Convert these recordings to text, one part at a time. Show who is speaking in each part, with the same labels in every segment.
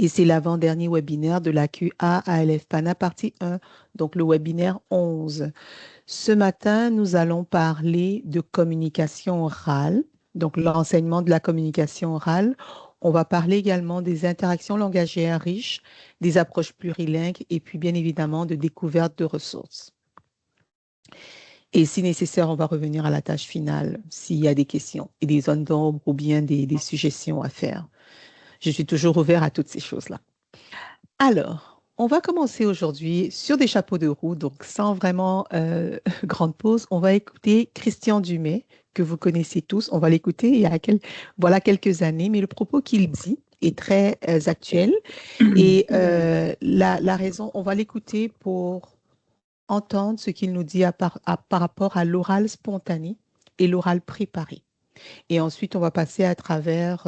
Speaker 1: et c'est l'avant-dernier webinaire de la QA ALF PANA partie 1, donc le webinaire 11. Ce matin, nous allons parler de communication orale, donc l'enseignement de la communication orale. On va parler également des interactions langagières riches, des approches plurilingues et puis bien évidemment de découverte de ressources. Et si nécessaire, on va revenir à la tâche finale s'il y a des questions et des zones d'ombre ou bien des suggestions à faire. Je suis toujours ouvert à toutes ces choses-là. Alors, on va commencer aujourd'hui sur des chapeaux de roue, donc sans vraiment grande pause. On va écouter Christian Dumais, que vous connaissez tous. On va l'écouter il y a voilà quelques années, mais le propos qu'il dit est très actuel. Et la raison, on va l'écouter pour entendre ce qu'il nous dit par rapport à l'oral spontané et l'oral préparé. Et ensuite, on va passer à travers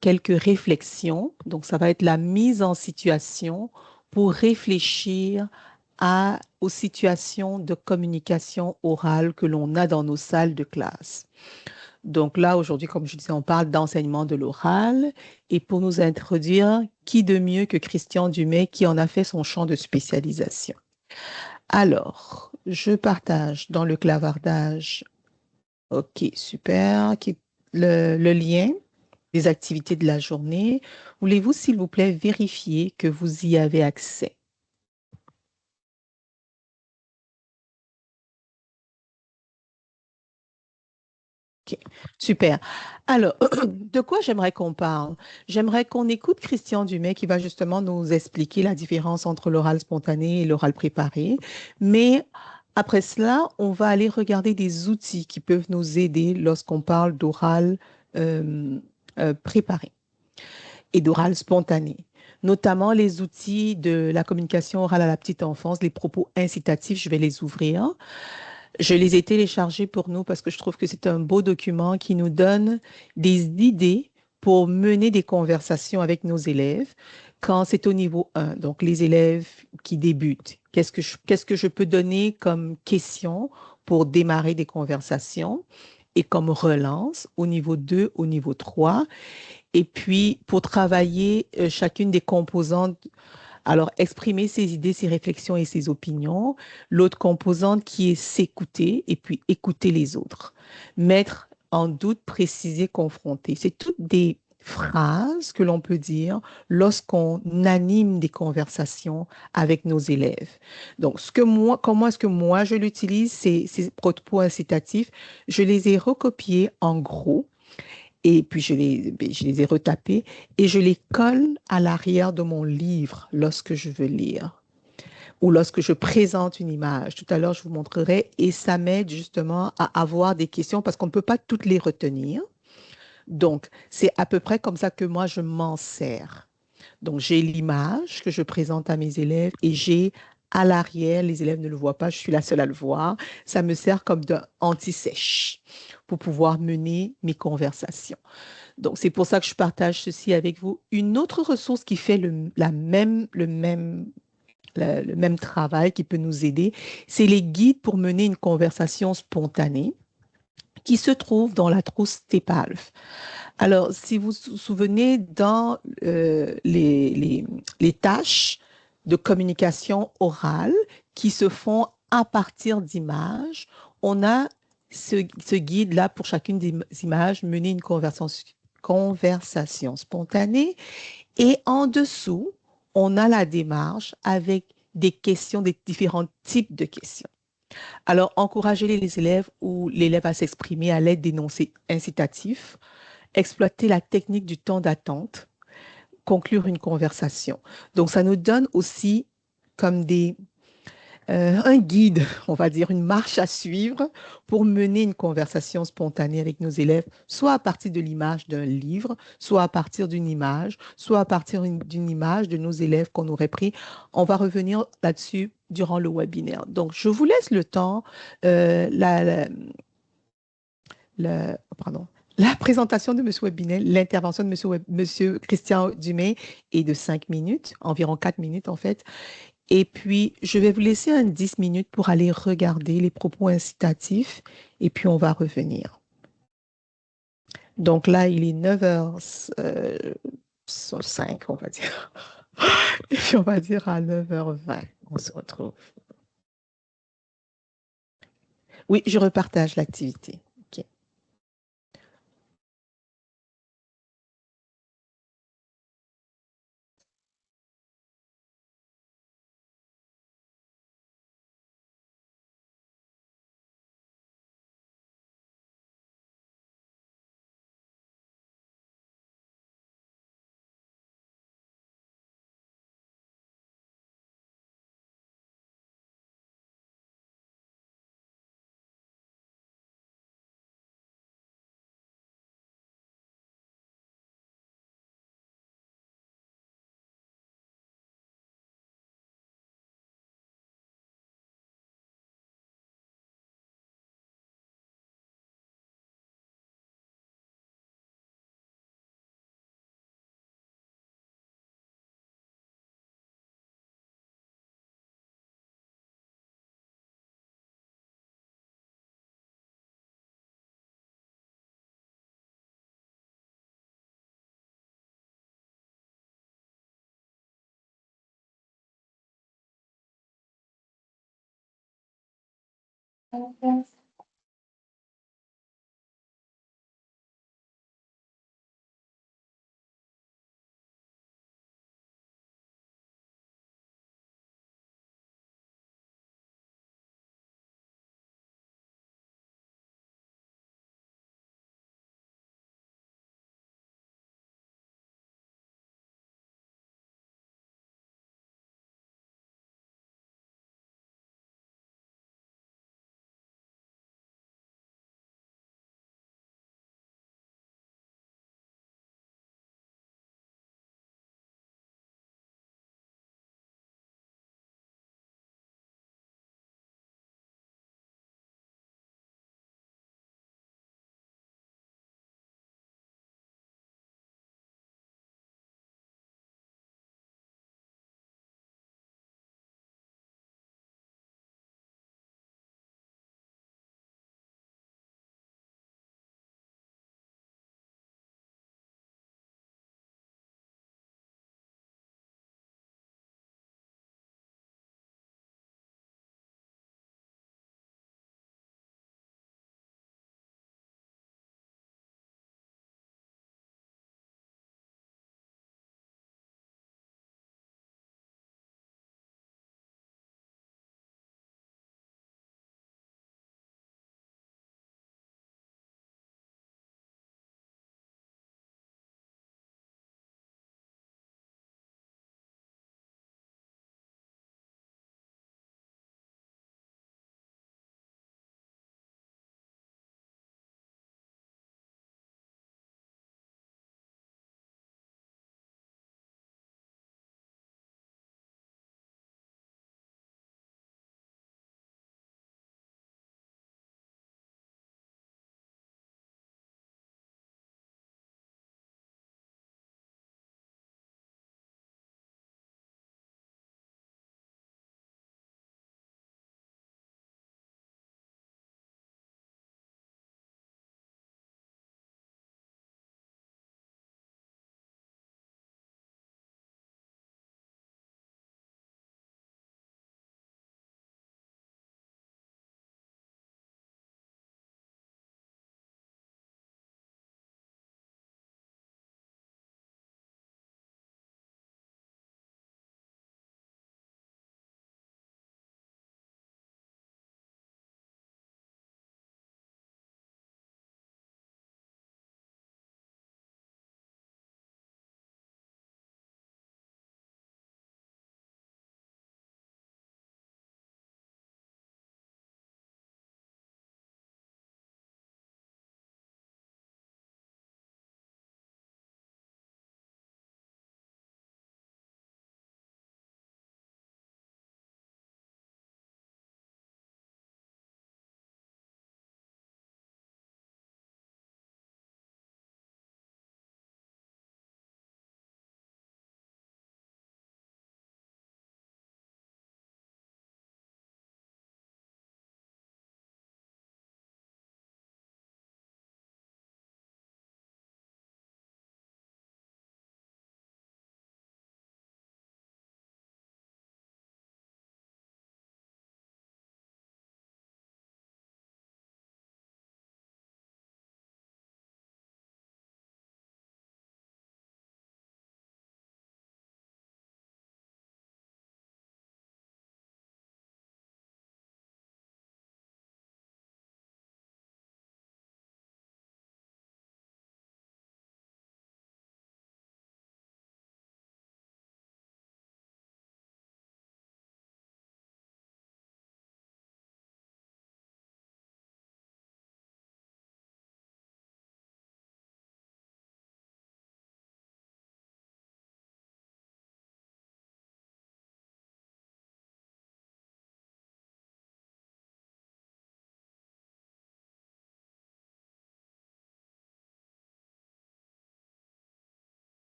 Speaker 1: quelques réflexions. Donc, ça va être la mise en situation pour réfléchir aux situations de communication orale que l'on a dans nos salles de classe. Donc là, aujourd'hui, comme je disais, on parle d'enseignement de l'oral. Et pour nous introduire, qui de mieux que Christian Dumais qui en a fait son champ de spécialisation? Alors, je partage dans le clavardage. OK, super. Le lien des activités de la journée. Voulez-vous, s'il vous plaît, vérifier que vous y avez accès? OK, super. Alors, de quoi j'aimerais qu'on parle? J'aimerais qu'on écoute Christian Dumais qui va justement nous expliquer la différence entre l'oral spontané et l'oral préparé. Mais après cela, on va aller regarder des outils qui peuvent nous aider lorsqu'on parle d'oral préparé et d'oral spontané, notamment les outils de la communication orale à la petite enfance, les propos incitatifs, je vais les ouvrir. Je les ai téléchargés pour nous parce que je trouve que c'est un beau document qui nous donne des idées pour mener des conversations avec nos élèves quand c'est au niveau 1, donc les élèves qui débutent. Qu'est-ce que je peux donner comme question pour démarrer des conversations et comme relance au niveau 2, au niveau 3. Et puis, pour travailler chacune des composantes, alors exprimer ses idées, ses réflexions et ses opinions. L'autre composante qui est s'écouter et puis écouter les autres. Mettre en doute, préciser, confronter. C'est toutes des phrases que l'on peut dire lorsqu'on anime des conversations avec nos élèves. Donc, comment est-ce que moi je l'utilise, ces propos incitatifs, je les ai recopiés en gros et puis, je les ai retapés et je les colle à l'arrière de mon livre lorsque je veux lire ou lorsque je présente une image. Tout à l'heure, je vous montrerai et ça m'aide justement à avoir des questions parce qu'on ne peut pas toutes les retenir. Donc, c'est à peu près comme ça que moi, je m'en sers. Donc, j'ai l'image que je présente à mes élèves et j'ai à l'arrière, les élèves ne le voient pas, je suis la seule à le voir. Ça me sert comme d'un anti-sèche pour pouvoir mener mes conversations. Donc, c'est pour ça que je partage ceci avec vous. Une autre ressource qui fait le même travail, qui peut nous aider, c'est les guides pour mener une conversation spontanée qui se trouvent dans la trousse TEPALF. Alors, si vous vous souvenez, dans les tâches de communication orale qui se font à partir d'images, on a ce guide-là pour chacune des images, mener une conversation spontanée. Et en dessous, on a la démarche avec des questions, des différents types de questions. Alors, encourager les élèves ou l'élève à s'exprimer à l'aide d'énoncés incitatifs, exploiter la technique du temps d'attente, conclure une conversation. Donc, ça nous donne aussi comme un guide, on va dire, une marche à suivre pour mener une conversation spontanée avec nos élèves, soit à partir de l'image d'un livre, soit à partir d'une image, soit à partir d'une image de nos élèves qu'on aurait pris. On va revenir là-dessus durant le webinaire. Donc, je vous laisse le temps. Pardon. La présentation de M. Webinet, l'intervention de M. Christian Dumais est de 5 minutes, environ 4 minutes en fait. Et puis, je vais vous laisser 10 minutes pour aller regarder les propos incitatifs et puis on va revenir. Donc là, il est 9h 5, on va dire. Et puis on va dire à 9h20, on se retrouve. Oui, je repartage l'activité. OK.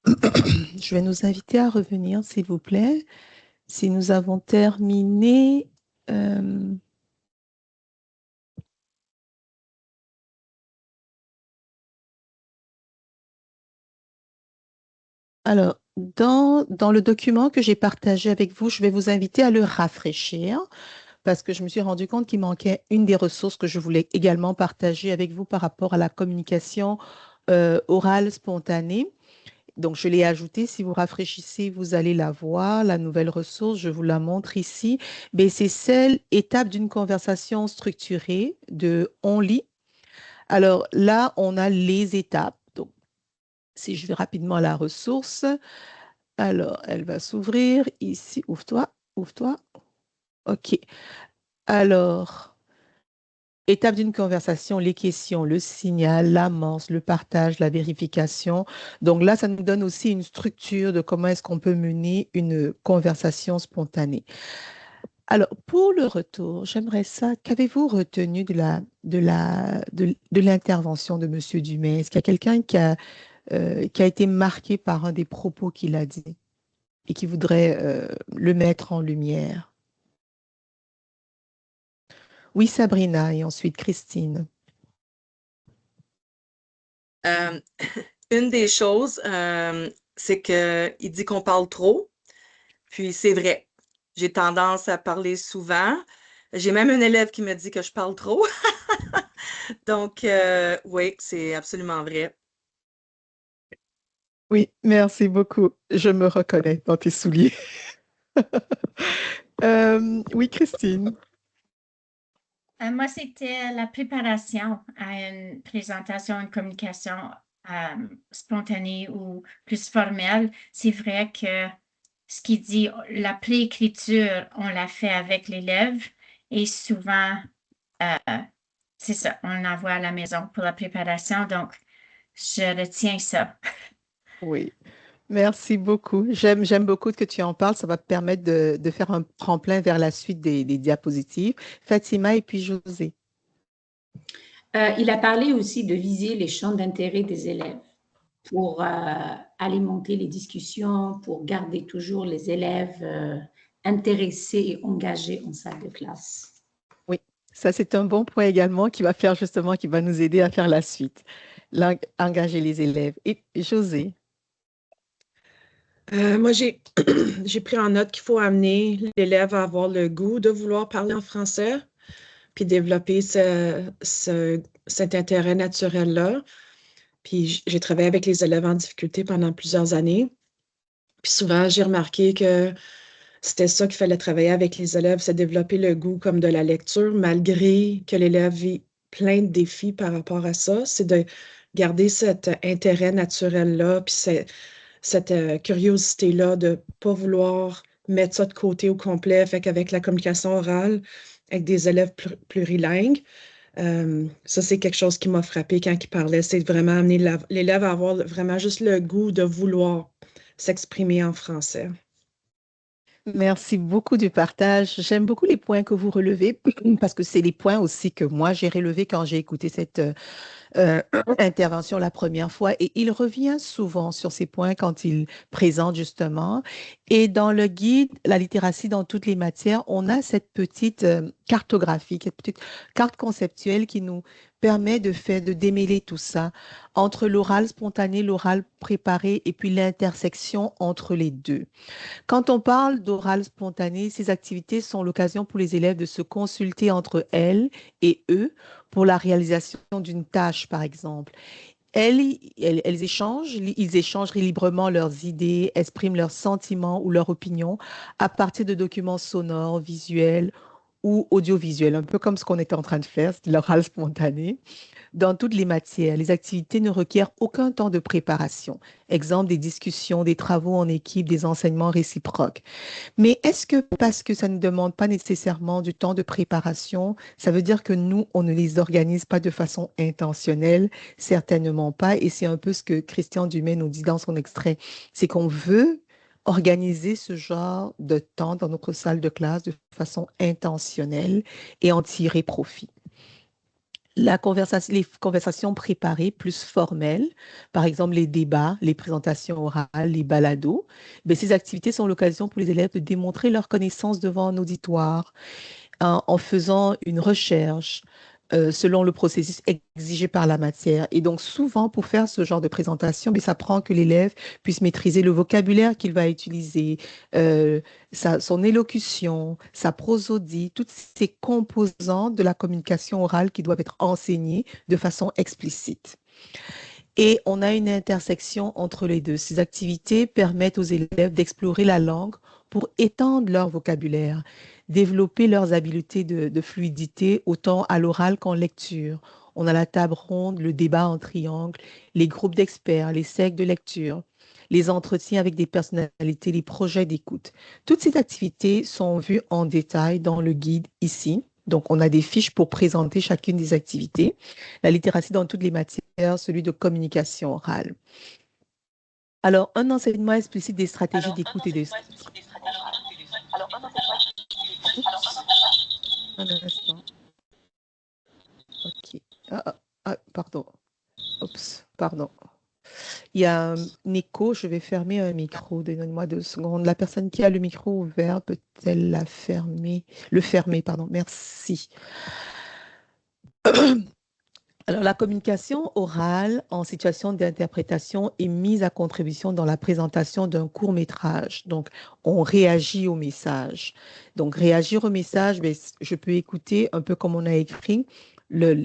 Speaker 1: Je vais nous inviter à revenir, s'il vous plaît. Si nous avons terminé, euh, alors, dans le document que j'ai partagé avec vous, je vais vous inviter à le rafraîchir parce que je me suis rendu compte qu'il manquait une des ressources que je voulais également partager avec vous par rapport à la communication orale spontanée. Donc, je l'ai ajoutée. Si vous rafraîchissez, vous allez la voir. La nouvelle ressource, je vous la montre ici. Mais c'est celle, étape d'une conversation structurée de On lit. Alors là, on a les étapes. Donc, si je vais rapidement à la ressource, alors elle va s'ouvrir ici. Ouvre-toi, ouvre-toi. OK. Alors, étape d'une conversation, les questions, le signal, l'amorce, le partage, la vérification. Donc là, ça nous donne aussi une structure de comment est-ce qu'on peut mener une conversation spontanée. Alors, pour le retour, j'aimerais ça. Qu'avez-vous retenu de l'intervention de Monsieur Dumais? Est-ce qu'il y a quelqu'un qui a été marqué par un des propos qu'il a dit et qui voudrait le mettre en lumière? Oui, Sabrina, et ensuite Christine.
Speaker 2: Euh, une des choses, c'est qu'il dit qu'on parle trop, puis c'est vrai. J'ai tendance à parler souvent. J'ai même un élève qui me dit que je parle trop. Donc, oui, c'est absolument vrai.
Speaker 1: Oui, merci beaucoup. Je me reconnais dans tes souliers. Oui, Christine.
Speaker 3: Moi, c'était la préparation à une présentation, une communication spontanée ou plus formelle. C'est vrai que ce qui dit, la préécriture, on l'a fait avec l'élève et souvent, euh, c'est ça, on l'envoie à la maison pour la préparation. Donc, je retiens ça.
Speaker 1: Oui, merci beaucoup. J'aime beaucoup que tu en parles. Ça va te permettre de faire un tremplin vers la suite des diapositives. Fatima et puis José.
Speaker 4: Il a parlé aussi de viser les champs d'intérêt des élèves pour alimenter les discussions, pour garder toujours les élèves intéressés et engagés en salle de classe.
Speaker 1: Oui, ça c'est un bon point également qui va faire justement, qui va nous aider à faire la suite. Engager les élèves. Et José.
Speaker 5: Moi, j'ai pris en note qu'il faut amener l'élève à avoir le goût de vouloir parler en français, puis développer cet intérêt naturel-là. Puis j'ai travaillé avec les élèves en difficulté pendant plusieurs années. Puis souvent, j'ai remarqué que c'était ça qu'il fallait travailler avec les élèves, c'est développer le goût comme de la lecture, malgré que l'élève vit plein de défis par rapport à ça. C'est de garder cet intérêt naturel-là, puis cette curiosité-là de ne pas vouloir mettre ça de côté au complet. Fait qu'avec la communication orale, avec des élèves plurilingues, ça, c'est quelque chose qui m'a frappé quand il parlait. C'est vraiment amener l'élève à avoir vraiment juste le goût de vouloir s'exprimer en français.
Speaker 1: Merci beaucoup du partage. J'aime beaucoup les points que vous relevez parce que c'est les points aussi que moi j'ai relevés quand j'ai écouté cette euh, intervention la première fois et il revient souvent sur ces points quand il présente justement. Et dans le guide, la littératie dans toutes les matières, on a cette petite cartographie, cette petite carte conceptuelle qui nous permet de démêler tout ça entre l'oral spontané, l'oral préparé et puis l'intersection entre les deux. Quand on parle d'oral spontané, ces activités sont l'occasion pour les élèves de se consulter entre elles et eux pour la réalisation d'une tâche, par exemple. Ils échangent librement leurs idées, expriment leurs sentiments ou leurs opinions à partir de documents sonores, visuels ou audiovisuels, un peu comme ce qu'on était en train de faire, c'est l'oral spontané. Dans toutes les matières, les activités ne requièrent aucun temps de préparation. Exemple, des discussions, des travaux en équipe, des enseignements réciproques. Mais est-ce que parce que ça ne demande pas nécessairement du temps de préparation, ça veut dire que nous, on ne les organise pas de façon intentionnelle? Certainement pas. Et c'est un peu ce que Christian Dumais nous dit dans son extrait. C'est qu'on veut organiser ce genre de temps dans notre salle de classe de façon intentionnelle et en tirer profit. Les conversations préparées plus formelles, par exemple les débats, les présentations orales, les balados, ben, ces activités sont l'occasion pour les élèves de démontrer leur connaissance devant un auditoire en faisant une recherche selon le processus exigé par la matière. Et donc, souvent, pour faire ce genre de présentation, mais ça prend que l'élève puisse maîtriser le vocabulaire qu'il va utiliser, euh, son élocution, sa prosodie, toutes ces composantes de la communication orale qui doivent être enseignées de façon explicite. Et on a une intersection entre les deux. Ces activités permettent aux élèves d'explorer la langue pour étendre leur vocabulaire, développer leurs habiletés de fluidité autant à l'oral qu'en lecture. On a la table ronde, le débat en triangle, les groupes d'experts, les cercles de lecture, les entretiens avec des personnalités, les projets d'écoute. Toutes ces activités sont vues en détail dans le guide ici. Donc, on a des fiches pour présenter chacune des activités. La littératie dans toutes les matières, celui de communication orale. Alors, un enseignement explicite des stratégies d'écoute et de... Un instant. OK. Pardon. Oups, pardon. Il y a un écho, je vais fermer un micro. Donnez-moi 2 secondes. La personne qui a le micro ouvert, peut-elle le fermer, pardon. Merci. Alors, la communication orale en situation d'interprétation est mise à contribution dans la présentation d'un court-métrage. Donc, on réagit au message. Donc, réagir au message, ben, je peux écouter un peu comme on a écrit.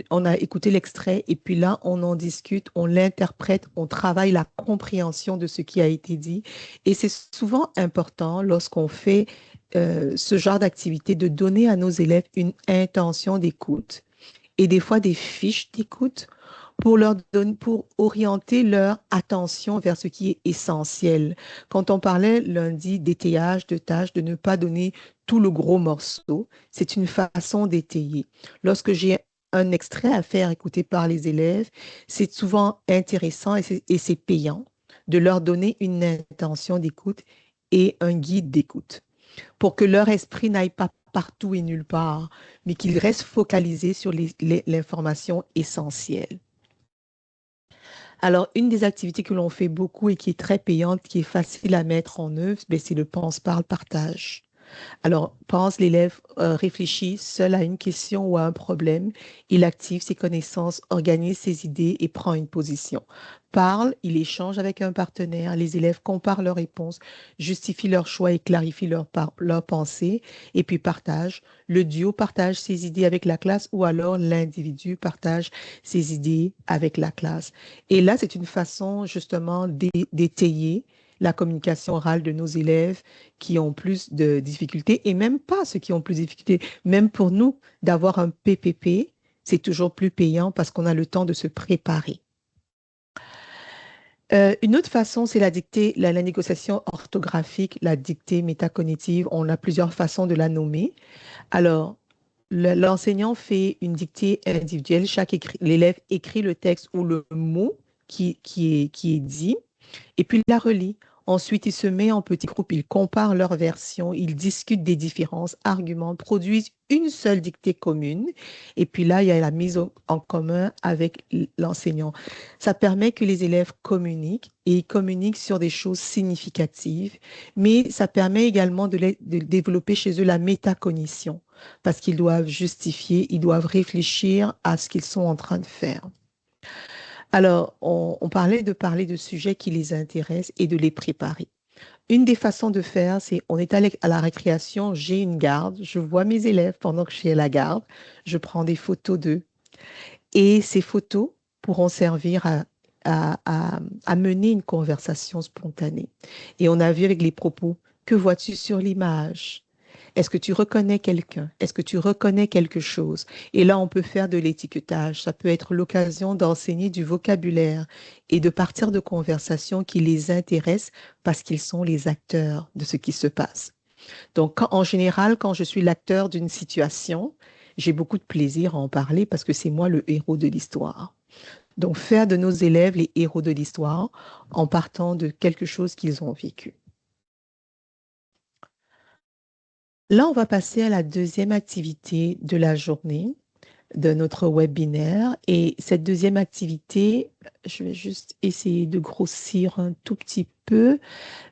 Speaker 1: On a écouté l'extrait et puis là, on en discute, on l'interprète, on travaille la compréhension de ce qui a été dit. Et c'est souvent important lorsqu'on fait ce genre d'activité de donner à nos élèves une intention d'écoute et des fois des fiches d'écoute pour orienter leur attention vers ce qui est essentiel. Quand on parlait lundi d'étayage, de tâches, de ne pas donner tout le gros morceau, c'est une façon d'étayer. Lorsque j'ai un extrait à faire écouter par les élèves, c'est souvent intéressant et c'est payant de leur donner une intention d'écoute et un guide d'écoute pour que leur esprit n'aille pas partout et nulle part, mais qu'ils restent focalisés sur l'information essentielle. Alors, une des activités que l'on fait beaucoup et qui est très payante, qui est facile à mettre en œuvre, c'est le pense-parle-partage. Alors, l'élève réfléchit seul à une question ou à un problème, il active ses connaissances, organise ses idées et prend une position. Parle, il échange avec un partenaire, les élèves comparent leurs réponses, justifient leurs choix et clarifient leurs pensées, et puis partage. Le duo partage ses idées avec la classe ou alors l'individu partage ses idées avec la classe. Et là, c'est une façon justement d'étayer la communication orale de nos élèves qui ont plus de difficultés et même pas ceux qui ont plus de difficultés. Même pour nous, d'avoir un PPP, c'est toujours plus payant parce qu'on a le temps de se préparer. Une autre façon, c'est la dictée, la négociation orthographique, la dictée métacognitive. On a plusieurs façons de la nommer. Alors, l'enseignant fait une dictée individuelle. L'élève écrit le texte ou le mot qui est dit et puis il la relit. Ensuite, il se met en petits groupes, il compare leurs versions, il discute des différences, argumente, produisent une seule dictée commune. Et puis là, il y a la mise en commun avec l'enseignant. Ça permet que les élèves communiquent et ils communiquent sur des choses significatives, mais ça permet également de développer chez eux la métacognition parce qu'ils doivent justifier, ils doivent réfléchir à ce qu'ils sont en train de faire. Alors, on parlait de sujets qui les intéressent et de les préparer. Une des façons de faire, c'est on est à la récréation, j'ai une garde, je vois mes élèves pendant que je suis à la garde, je prends des photos d'eux. Et ces photos pourront servir à mener une conversation spontanée. Et on a vu avec les propos, que vois-tu sur l'image? Est-ce que tu reconnais quelqu'un? Est-ce que tu reconnais quelque chose? Et là, on peut faire de l'étiquetage. Ça peut être l'occasion d'enseigner du vocabulaire et de partir de conversations qui les intéressent parce qu'ils sont les acteurs de ce qui se passe. Donc, en général, quand je suis l'acteur d'une situation, j'ai beaucoup de plaisir à en parler parce que c'est moi le héros de l'histoire. Donc, faire de nos élèves les héros de l'histoire en partant de quelque chose qu'ils ont vécu. Là, on va passer à la deuxième activité de la journée. de notre webinaire. Et cette deuxième activité, je vais juste essayer de grossir un tout petit peu.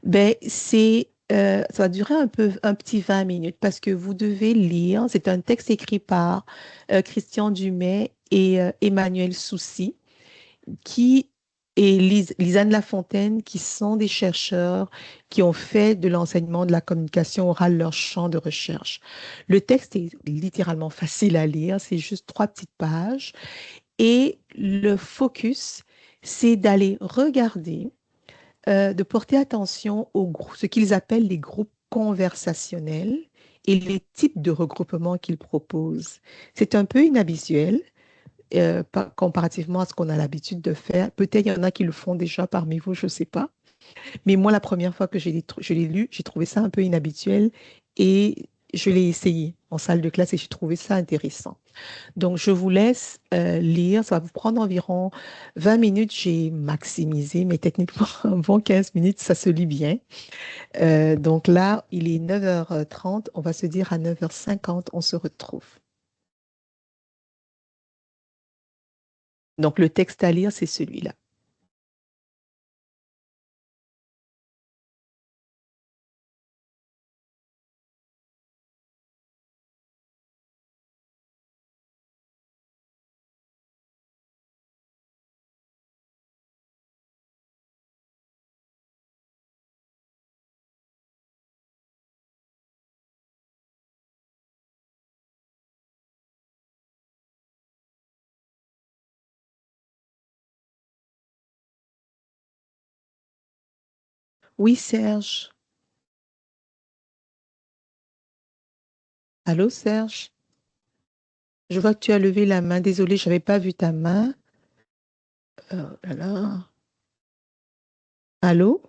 Speaker 1: Ben, ça va durer un petit 20 minutes parce que vous devez lire. C'est un texte écrit par Christian Dumais et Emmanuel Soucy qui et Lisanne Lafontaine, qui sont des chercheurs qui ont fait de l'enseignement de la communication orale leur champ de recherche. Le texte est littéralement facile à lire, c'est juste 3 petites pages. Et le focus, c'est d'aller regarder, de porter attention ce qu'ils appellent les groupes conversationnels et les types de regroupements qu'ils proposent. C'est un peu inhabituel comparativement à ce qu'on a l'habitude de faire. Peut-être il y en a qui le font déjà parmi vous, je ne sais pas. Mais moi, la première fois que je l'ai lu, j'ai trouvé ça un peu inhabituel et je l'ai essayé en salle de classe et j'ai trouvé ça intéressant. Donc, je vous laisse lire. Ça va vous prendre environ 20 minutes. J'ai maximisé, mais techniquement, avant 15 minutes, ça se lit bien. Donc là, il est 9h30. On va se dire à 9h50, on se retrouve. Donc, le texte à lire, c'est celui-là. Oui, Serge. Allô, Serge? Je vois que tu as levé la main. Désolée, je n'avais pas vu ta main. Oh là là. Allô?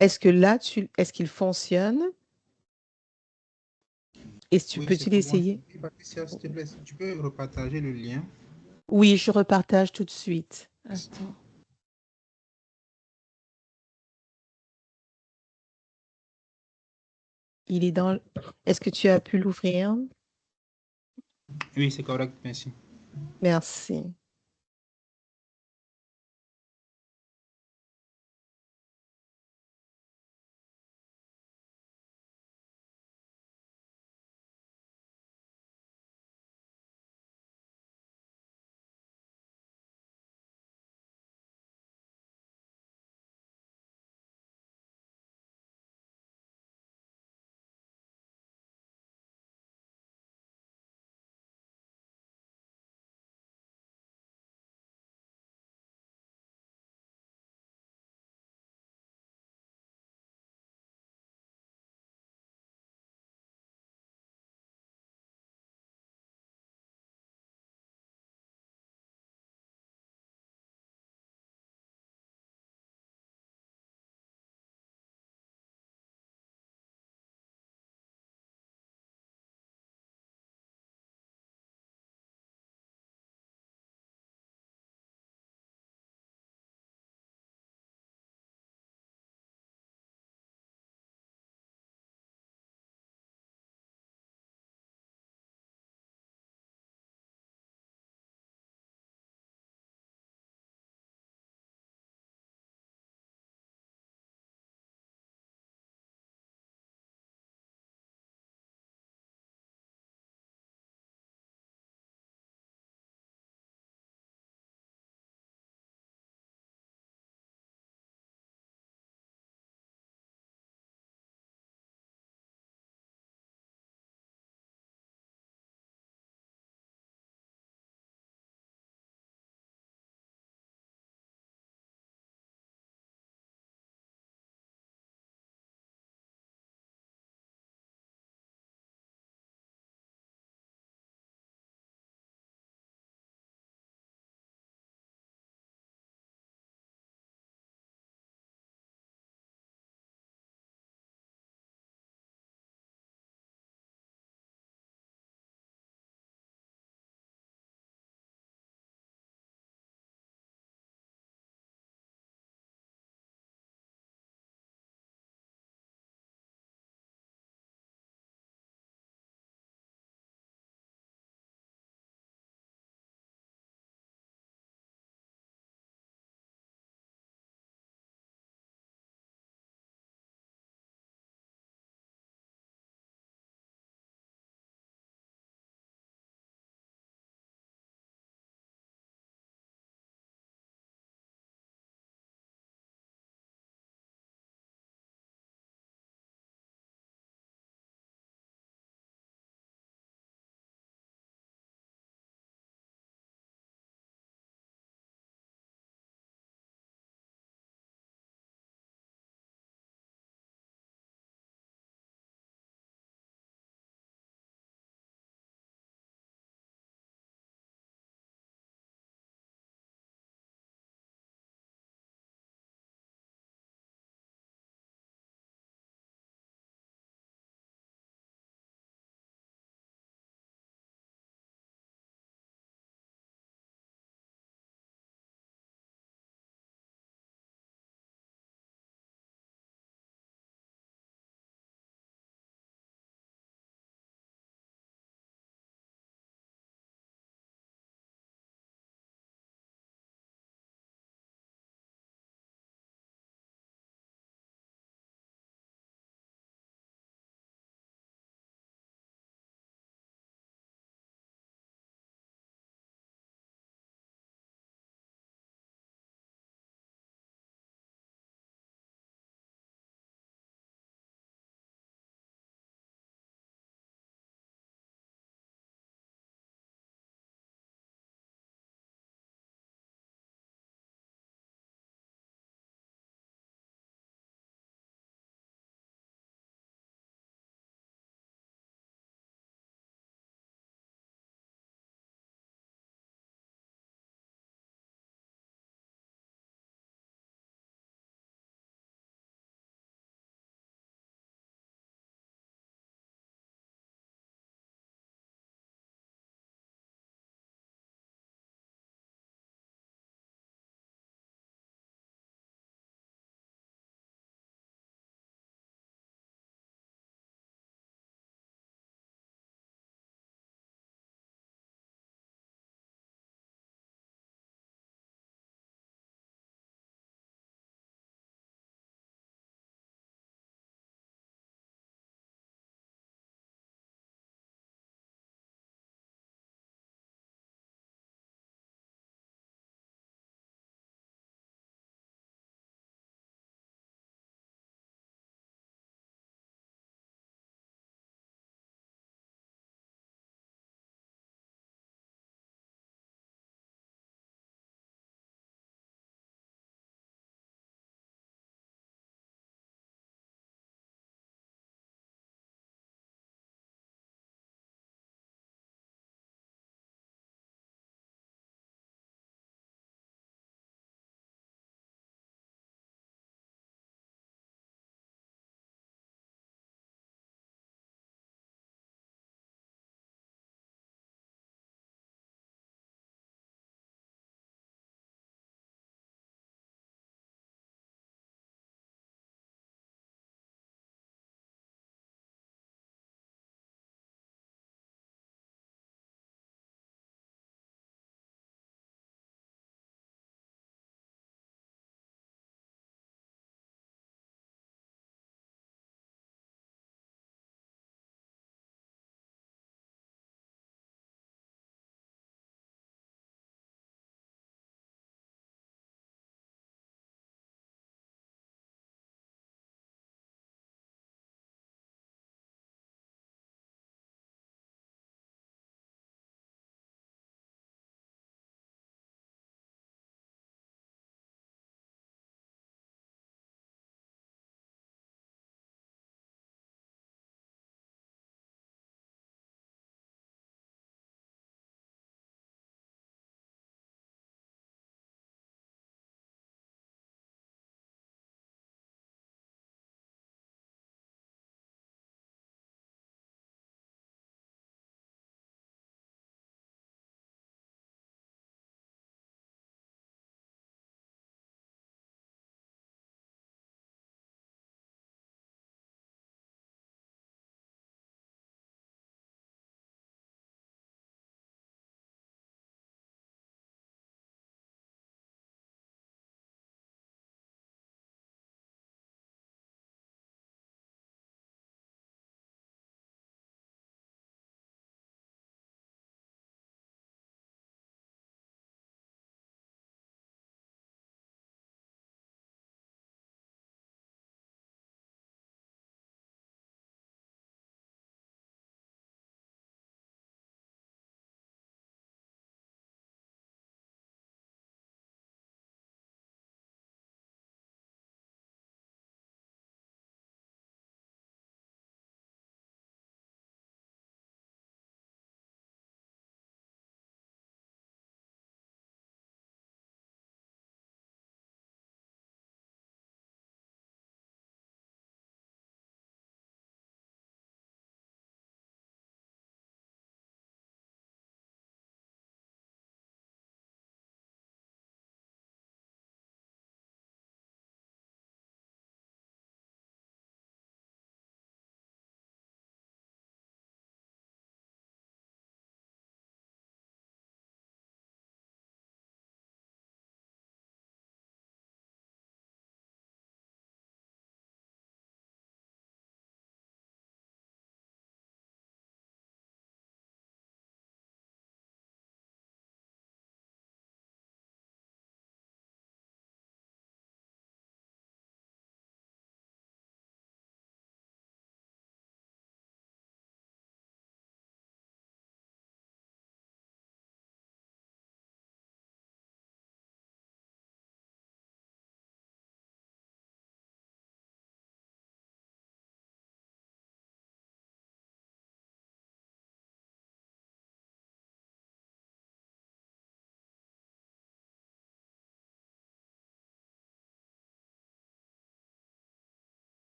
Speaker 1: Est-ce que là, est-ce qu'il fonctionne?
Speaker 6: Oui, c'est
Speaker 1: Peux-tu
Speaker 6: tout bon.
Speaker 1: l'essayer?
Speaker 6: Patricia, s'il te plaît, si tu peux repartager le lien.
Speaker 1: Oui, je repartage tout de suite. Attends. Il est dans... Est-ce que tu as pu l'ouvrir?
Speaker 6: Oui, c'est correct, merci.
Speaker 1: Merci.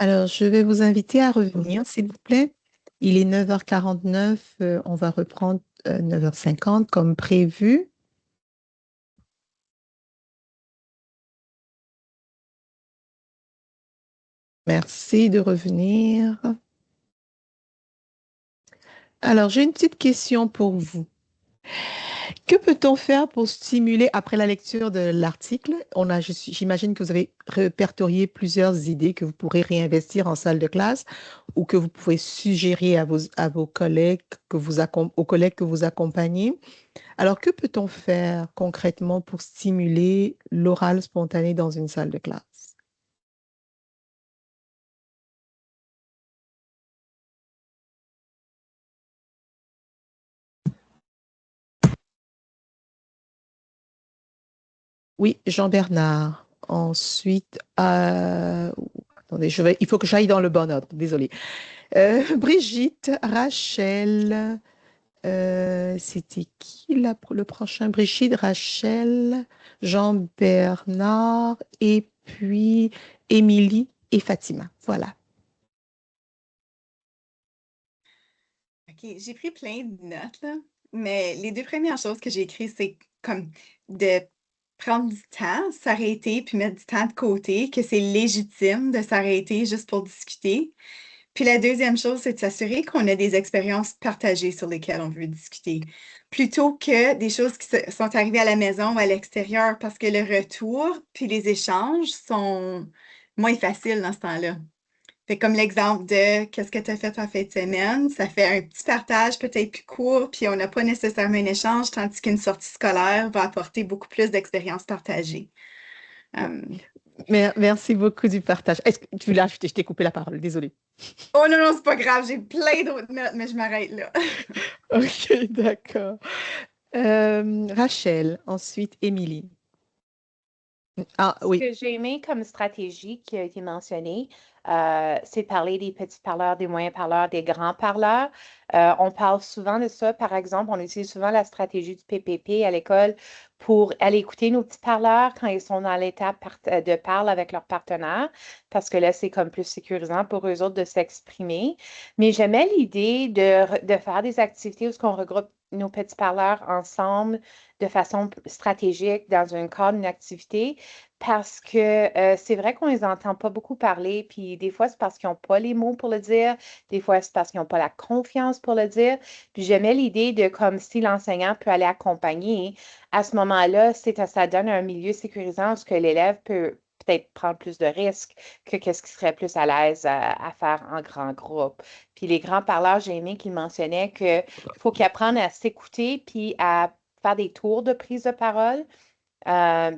Speaker 1: Alors, je vais vous inviter à revenir, s'il vous plaît. Il est 9h49, on va reprendre 9h50 comme prévu. Merci de revenir. Alors, j'ai une petite question pour vous. Que peut-on faire pour stimuler, après la lecture de l'article, j'imagine que vous avez répertorié plusieurs idées que vous pourrez réinvestir en salle de classe ou que vous pouvez suggérer à vos collègues aux collègues que vous accompagnez. Alors, que peut-on faire concrètement pour stimuler l'oral spontané dans une salle de classe? Oui, Jean-Bernard. Ensuite, attendez, il faut que j'aille dans le bon ordre, désolé. Brigitte, Rachel, c'était qui là pour le prochain? Brigitte, Rachel, Jean-Bernard et puis Émilie et Fatima. Voilà.
Speaker 7: OK, j'ai pris plein de notes, là, mais les deux premières choses que j'ai écrites, c'est comme de prendre du temps, s'arrêter, puis mettre du temps de côté, que c'est légitime de s'arrêter juste pour discuter. Puis la deuxième chose, c'est de s'assurer qu'on a des expériences partagées sur lesquelles on veut discuter, plutôt que des choses qui sont arrivées à la maison ou à l'extérieur, parce que le retour puis les échanges sont moins faciles dans ce temps-là. Fait comme l'exemple de qu'est-ce que tu as fait en fin de semaine, ça fait un petit partage peut-être plus court, puis on n'a pas nécessairement un échange, tandis qu'une sortie scolaire va apporter beaucoup plus d'expériences partagées.
Speaker 1: Merci beaucoup du partage. Est-ce que tu l'as ajouté? Je t'ai coupé la parole, désolée.
Speaker 7: Oh non, non, c'est pas grave, j'ai plein d'autres notes, mais je m'arrête là.
Speaker 1: Ok, d'accord. Rachel, ensuite Émilie. Ah
Speaker 8: Ce
Speaker 1: oui,
Speaker 8: que j'ai aimé comme stratégie qui a été mentionnée, c'est de parler des petits parleurs, des moyens parleurs, des grands parleurs. On parle souvent de ça. Par exemple, on utilise souvent la stratégie du PPP à l'école pour aller écouter nos petits parleurs quand ils sont dans l'étape de parle avec leurs partenaires, parce que là, c'est comme plus sécurisant pour eux autres de s'exprimer. Mais j'aimais l'idée de faire des activités où on regroupe nos petits parleurs ensemble de façon stratégique dans un cadre d'une activité parce que c'est vrai qu'on les entend pas beaucoup parler, puis des fois, c'est parce qu'ils n'ont pas les mots pour le dire, des fois, c'est parce qu'ils n'ont pas la confiance pour le dire. Puis j'aimais l'idée de comme si l'enseignant peut aller accompagner. À ce moment-là, ça donne un milieu sécurisant où ce que l'élève peut peut-être prendre plus de risques que qu'est-ce qui serait plus à l'aise à faire en grand groupe. Puis les grands parleurs, j'ai aimé qu'ils mentionnaient qu'il faut qu'ils apprennent à s'écouter puis à faire des tours de prise de parole.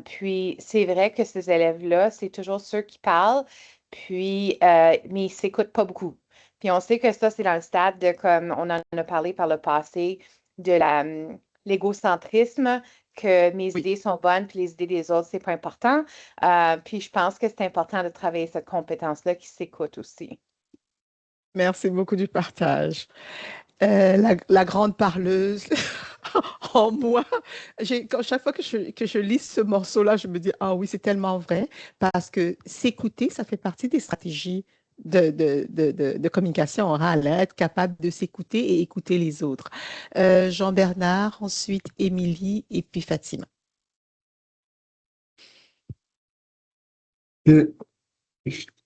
Speaker 8: Puis c'est vrai que ces élèves-là, c'est toujours ceux qui parlent, puis mais ils ne s'écoutent pas beaucoup. Puis on sait que ça, c'est dans le stade de, comme on en a parlé par le passé, de l'égocentrisme, que mes
Speaker 1: oui.
Speaker 8: idées sont bonnes, puis les idées des autres, c'est pas important. Puis je pense que c'est important de travailler cette compétence-là qui s'écoute aussi.
Speaker 1: Merci beaucoup du partage. La grande parleuse en moi, chaque fois que je lis ce morceau-là, je me dis, ah oui, c'est tellement vrai, parce que s'écouter, ça fait partie des stratégies de communication orale, hein, être capable de s'écouter et écouter les autres. Jean-Bernard, ensuite Émilie et puis Fatima.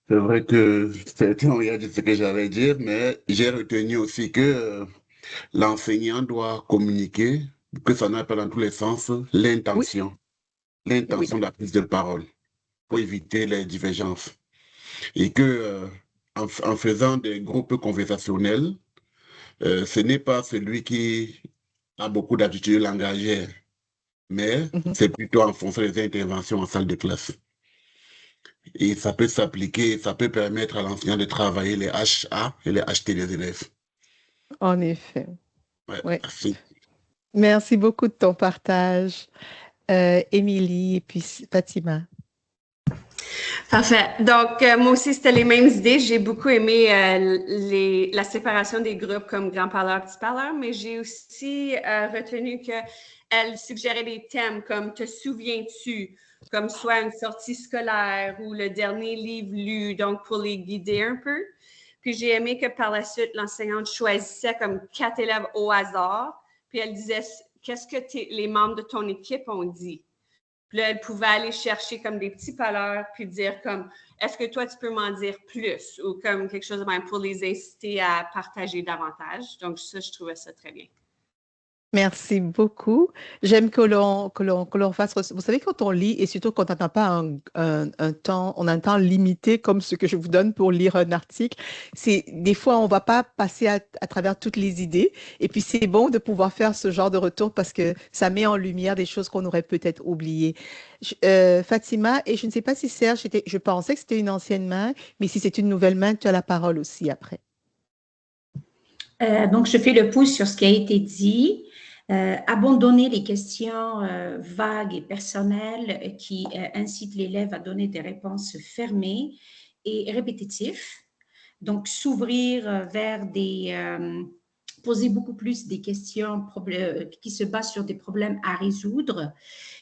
Speaker 9: C'est vrai que certains ont dit ce que j'allais dire, mais j'ai retenu aussi que l'enseignant doit communiquer, que ça n'aille pas dans tous les sens,
Speaker 1: Oui, oui,
Speaker 9: l'intention de la prise de parole pour éviter les divergences. Et que en faisant des groupes conversationnels, ce n'est pas celui qui a beaucoup d'aptitudes langagières, mais
Speaker 1: mhm.
Speaker 9: c'est plutôt en fonction des interventions en salle de classe. Et ça peut s'appliquer, ça peut permettre à l'enseignant de travailler les HA et les HT des élèves.
Speaker 1: En effet.
Speaker 9: Ouais,
Speaker 1: Ouais.
Speaker 9: merci.
Speaker 1: Merci beaucoup de ton partage, Émilie et puis Fatima.
Speaker 10: Parfait. Donc, moi aussi, c'était les mêmes idées. J'ai beaucoup aimé la séparation des groupes comme grand parleur, petit parleur, mais j'ai aussi retenu que elle suggérait des thèmes comme « Te souviens-tu ?» comme soit une sortie scolaire ou le dernier livre lu, donc pour les guider un peu. Puis j'ai aimé que par la suite, l'enseignante choisissait comme 4 élèves au hasard, puis elle disait « Qu'est-ce que les membres de ton équipe ont dit? » Puis là, elle pouvait aller chercher comme des petits parleurs, puis dire comme « Est-ce que toi, tu peux m'en dire plus? » ou comme quelque chose de même pour les inciter à partager davantage. Donc ça, je trouvais ça très bien.
Speaker 1: Merci beaucoup. J'aime que l'on fasse. Vous savez, quand on lit, et surtout quand on n'a pas un temps, on a un temps limité comme ce que je vous donne pour lire un article, c'est des fois, on ne va pas passer à travers toutes les idées. Et puis, c'est bon de pouvoir faire ce genre de retour parce que ça met en lumière des choses qu'on aurait peut-être oubliées. Fatima, et je ne sais pas si Serge, je pensais que c'était une ancienne main, mais si c'est une nouvelle main, tu as la parole aussi après.
Speaker 4: Donc, je fais le pouce sur ce qui a été dit. Abandonner les questions vagues et personnelles qui incitent l'élève à donner des réponses fermées et répétitives. Donc, s'ouvrir vers poser beaucoup plus des questions qui se basent sur des problèmes à résoudre,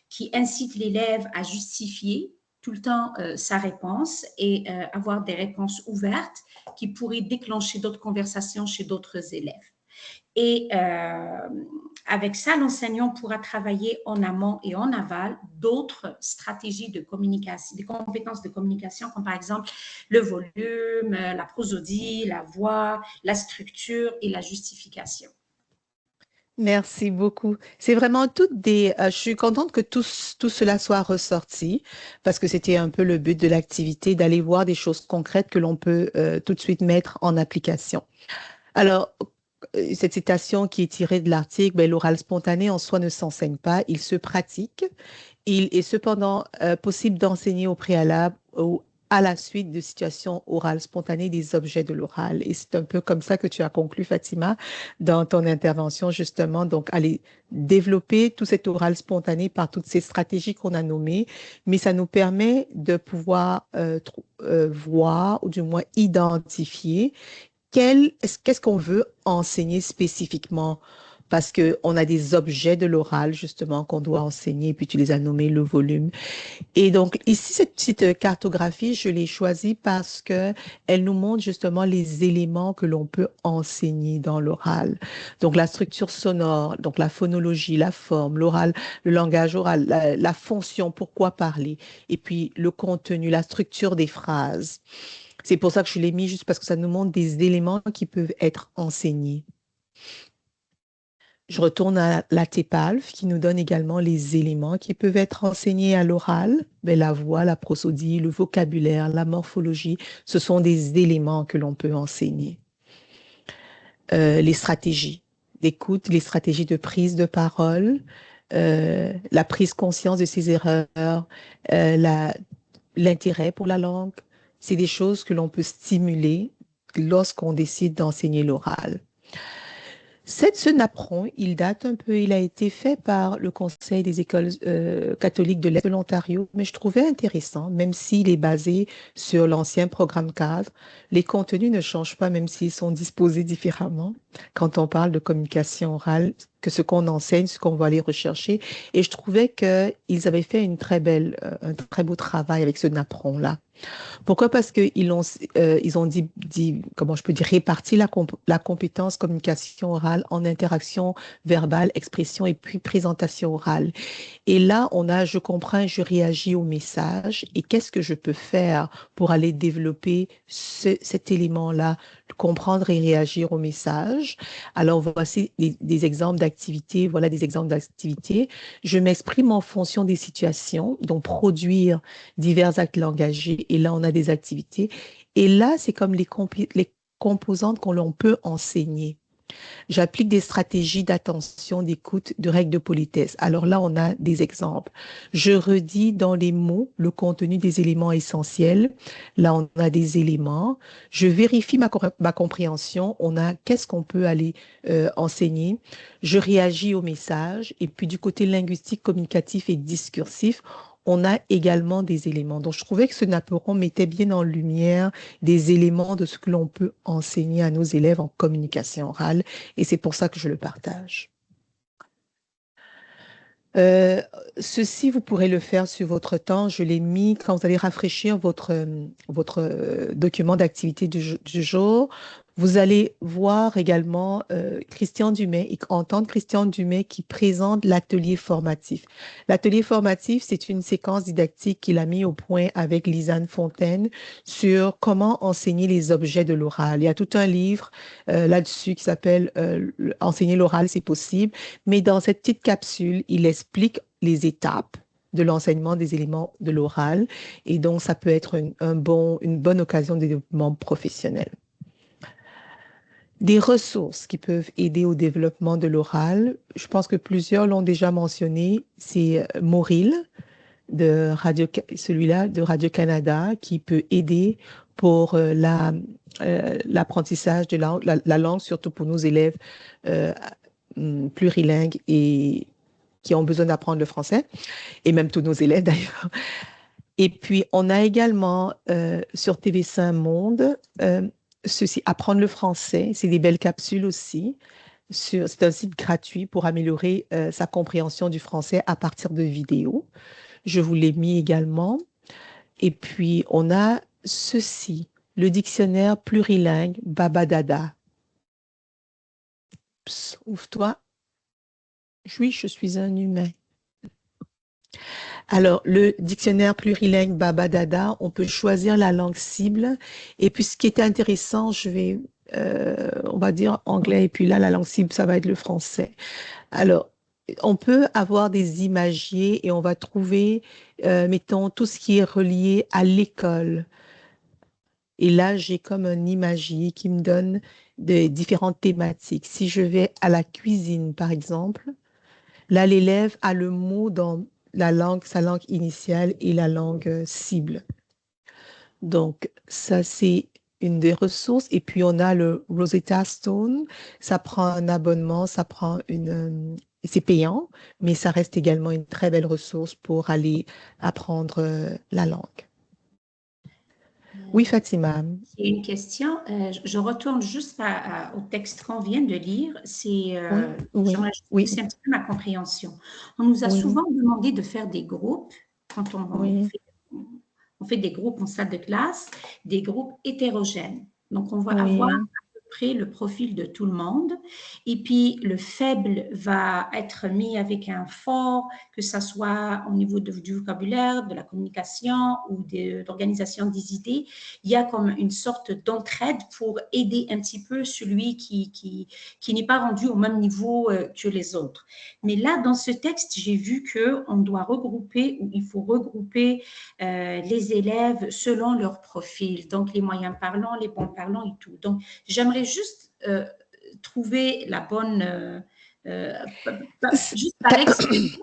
Speaker 4: qui incitent l'élève à justifier tout le temps sa réponse et avoir des réponses ouvertes qui pourraient déclencher d'autres conversations chez d'autres élèves. Et avec ça, l'enseignant pourra travailler en amont et en aval d'autres stratégies de communication, des compétences de communication, comme par exemple le volume, la prosodie, la voix, la structure et la justification.
Speaker 1: Merci beaucoup. C'est vraiment toutes des... je suis contente que tout cela soit ressorti parce que c'était un peu le but de l'activité, d'aller voir des choses concrètes que l'on peut tout de suite mettre en application. Alors, cette citation qui est tirée de l'article, ben, l'oral spontané en soi ne s'enseigne pas, il se pratique. Il est cependant possible d'enseigner au préalable ou à la suite de situations orales spontanées des objets de l'oral. Et c'est un peu comme ça que tu as conclu, Fatima, dans ton intervention, justement. Donc, aller développer tout cet oral spontané par toutes ces stratégies qu'on a nommées, mais ça nous permet de pouvoir voir ou du moins identifier qu'est-ce qu'on veut enseigner spécifiquement? Parce qu'on a des objets de l'oral, justement, qu'on doit enseigner, puis tu les as nommés, le volume. Et donc, ici, cette petite cartographie, je l'ai choisie parce qu'elle nous montre justement les éléments que l'on peut enseigner dans l'oral. Donc, la structure sonore, donc la phonologie, la forme, l'oral, le langage oral, la fonction, pourquoi parler, et puis le contenu, la structure des phrases. C'est pour ça que je l'ai mis juste parce que ça nous montre des éléments qui peuvent être enseignés. Je retourne à la TEPALF qui nous donne également les éléments qui peuvent être enseignés à l'oral. Ben, la voix, la prosodie, le vocabulaire, la morphologie, ce sont des éléments que l'on peut enseigner. Les stratégies d'écoute, les stratégies de prise de parole, la prise conscience de ses erreurs, l'intérêt pour la langue, c'est des choses que l'on peut stimuler lorsqu'on décide d'enseigner l'oral. Ce napperon, il date un peu, il a été fait par le Conseil des écoles catholiques de l'Est de l'Ontario, mais je trouvais intéressant, même s'il est basé sur l'ancien programme cadre, les contenus ne changent pas, même s'ils sont disposés différemment quand on parle de communication orale, que ce qu'on enseigne, ce qu'on va aller rechercher. Et je trouvais qu'ils avaient fait un très beau travail avec ce napperon-là. Pourquoi? Parce qu'ils ont dit, comment je peux dire, réparti la compétence communication orale en interaction verbale, expression et puis présentation orale. Et là, on a je comprends, je réagis au message et qu'est-ce que je peux faire pour aller développer cet élément-là, comprendre et réagir au message. Alors, voici des exemples d'activités. Voilà des exemples d'activités. Je m'exprime en fonction des situations, donc produire divers actes langagés. Et là, on a des activités. Et là, c'est comme les composantes qu'on peut enseigner. J'applique des stratégies d'attention, d'écoute, de règles de politesse. Alors là, on a des exemples. Je redis dans les mots le contenu des éléments essentiels. Là, on a des éléments. Je vérifie ma compréhension. On a qu'est-ce qu'on peut aller enseigner. Je réagis au message. Et puis du côté linguistique, communicatif et discursif, on a également des éléments. Donc, je trouvais que ce napperon mettait bien en lumière des éléments de ce que l'on peut enseigner à nos élèves en communication orale. Et c'est pour ça que je le partage. Euh, Ceci, vous pourrez le faire sur votre temps. Je l'ai mis quand vous allez rafraîchir votre document d'activité du jour. Vous allez voir également Christian Dumais et entendre Christian Dumais qui présente l'atelier formatif. L'atelier formatif, c'est une séquence didactique qu'il a mis au point avec Lisanne Fontaine sur comment enseigner les objets de l'oral. Il y a tout un livre là-dessus qui s'appelle Enseigner l'oral, c'est possible. Mais dans cette petite capsule, il explique les étapes de l'enseignement des éléments de l'oral. Et donc, ça peut être une bonne occasion de développement professionnel. Des ressources qui peuvent aider au développement de l'oral, je pense que plusieurs l'ont déjà mentionné, c'est Moril, celui-là de Radio-Canada, qui peut aider pour l'apprentissage de la langue, surtout pour nos élèves plurilingues et qui ont besoin d'apprendre le français, et même tous nos élèves d'ailleurs. Et puis, on a également sur TV5 Monde, Apprendre le français, c'est des belles capsules aussi. C'est un site gratuit pour améliorer sa compréhension du français à partir de vidéos. Je vous l'ai mis également. Et puis, on a ceci, le dictionnaire plurilingue Babadada. Psst, ouvre-toi. Oui, je suis un humain. Alors, le dictionnaire plurilingue Babadada, on peut choisir la langue cible. Et puis, ce qui est intéressant, on va dire anglais, et puis là, la langue cible, ça va être le français. Alors, on peut avoir des imagiers et on va trouver, mettons, tout ce qui est relié à l'école. Et là, j'ai comme un imagier qui me donne des différentes thématiques. Si je vais à la cuisine, par exemple, là, l'élève a le mot dans sa langue initiale et la langue cible. Donc, ça, c'est une des ressources. Et puis, on a le Rosetta Stone. Ça prend un abonnement, c'est payant, mais ça reste également une très belle ressource pour aller apprendre la langue. Oui, Fatima.
Speaker 4: J'ai une question. Je retourne juste au texte qu'on vient de lire. J'aimerais juste pousser un petit peu ma compréhension. On nous a souvent demandé de faire des groupes quand on fait des groupes en salle de classe, des groupes hétérogènes. Donc, on va avoir à peu près le profil de tout le monde. Et puis, le faible va être mis avec un fort, que ce soit au niveau du vocabulaire, de la communication ou d'organisation des idées. Il y a comme une sorte d'entraide pour aider un petit peu celui qui n'est pas rendu au même niveau que les autres. Mais là, dans ce texte, j'ai vu qu'on doit regrouper, ou il faut regrouper les élèves selon leur profil, donc les moyens parlants, les bons parlants et tout. Donc, j'aimerais juste trouver la bonne, juste par expérience,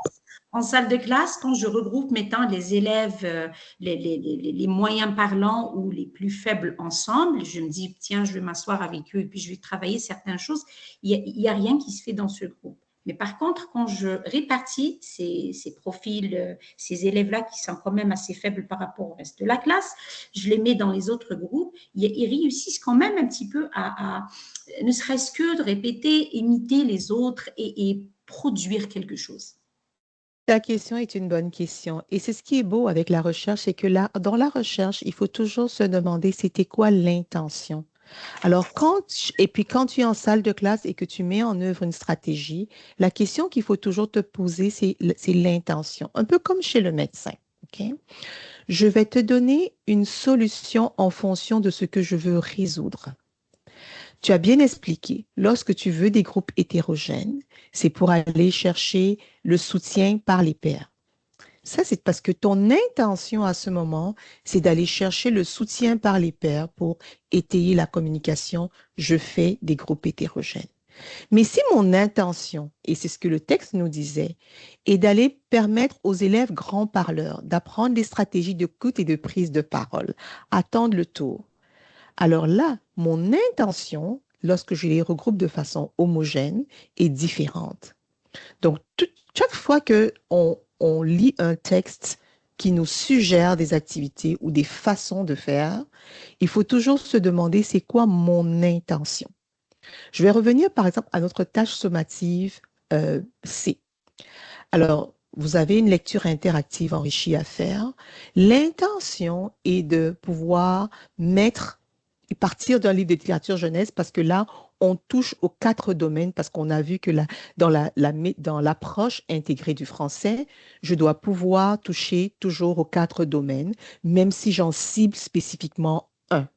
Speaker 4: en salle de classe, quand je regroupe, mettons, les élèves, les moyens parlants ou les plus faibles ensemble, je me dis, tiens, je vais m'asseoir avec eux et puis je vais travailler certaines choses. Il n'y a rien qui se fait dans ce groupe. Mais par contre, quand je répartis ces profils, ces élèves-là qui sont quand même assez faibles par rapport au reste de la classe, je les mets dans les autres groupes, ils réussissent quand même un petit peu à ne serait-ce que de répéter, imiter les autres et produire quelque chose.
Speaker 1: Ta question est une bonne question. Et c'est ce qui est beau avec la recherche, c'est que dans la recherche, il faut toujours se demander c'était quoi l'intention. Alors, quand tu es en salle de classe et que tu mets en œuvre une stratégie, la question qu'il faut toujours te poser, c'est l'intention. Un peu comme chez le médecin. Okay? Je vais te donner une solution en fonction de ce que je veux résoudre. Tu as bien expliqué, lorsque tu veux des groupes hétérogènes, c'est pour aller chercher le soutien par les pairs. Ça, c'est parce que ton intention à ce moment, c'est d'aller chercher le soutien par les pairs pour étayer la communication. Je fais des groupes hétérogènes. Mais si mon intention, et c'est ce que le texte nous disait, est d'aller permettre aux élèves grands parleurs d'apprendre des stratégies d'écoute et de prise de parole, attendre le tour. Alors là, mon intention, lorsque je les regroupe de façon homogène, est différente. Donc, chaque fois qu'on lit un texte qui nous suggère des activités ou des façons de faire, il faut toujours se demander c'est quoi mon intention. Je vais revenir par exemple à notre tâche sommative C. Alors, vous avez une lecture interactive enrichie à faire. L'intention est de pouvoir partir d'un livre de littérature jeunesse parce que là, on touche aux 4 domaines parce qu'on a vu que dans l'approche intégrée du français, je dois pouvoir toucher toujours aux 4 domaines, même si j'en cible spécifiquement un.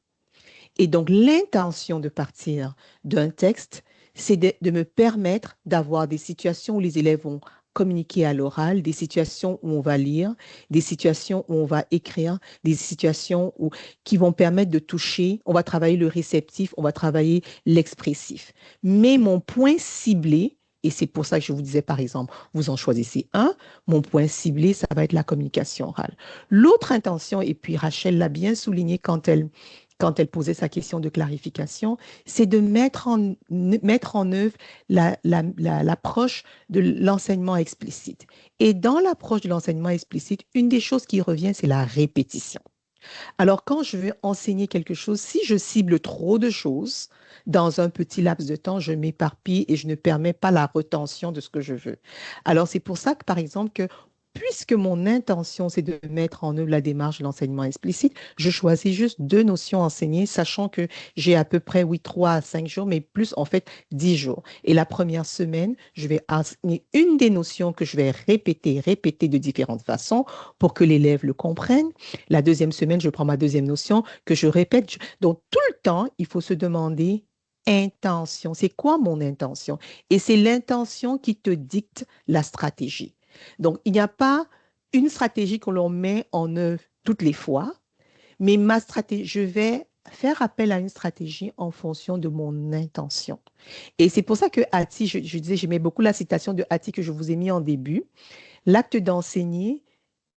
Speaker 1: Et donc, l'intention de partir d'un texte, c'est de me permettre d'avoir des situations où les élèves vont communiquer à l'oral, des situations où on va lire, des situations où on va écrire, des situations qui vont permettre de toucher, on va travailler le réceptif, on va travailler l'expressif. Mais mon point ciblé, et c'est pour ça que je vous disais, par exemple, vous en choisissez un, mon point ciblé, ça va être la communication orale. L'autre intention, et puis Rachel l'a bien souligné quand elle posait sa question de clarification, c'est de mettre en œuvre l'approche de l'enseignement explicite. Et dans l'approche de l'enseignement explicite, une des choses qui revient, c'est la répétition. Alors, quand je veux enseigner quelque chose, si je cible trop de choses, dans un petit laps de temps, je m'éparpille et je ne permets pas la retention de ce que je veux. Alors, c'est pour ça que, par exemple, puisque mon intention, c'est de mettre en œuvre la démarche de l'enseignement explicite, je choisis juste 2 notions enseignées, sachant que j'ai à peu près, 3 à 5 jours, mais plus, en fait, 10 jours. Et la première semaine, je vais enseigner une des notions que je vais répéter de différentes façons pour que l'élève le comprenne. La deuxième semaine, je prends ma deuxième notion que je répète. Donc, tout le temps, il faut se demander intention. C'est quoi mon intention? Et c'est l'intention qui te dicte la stratégie. Donc, il n'y a pas une stratégie que l'on met en œuvre toutes les fois, mais ma stratégie, je vais faire appel à une stratégie en fonction de mon intention. Et c'est pour ça que Hattie, je disais, j'aimais beaucoup la citation de Hattie que je vous ai mis en début. L'acte d'enseigner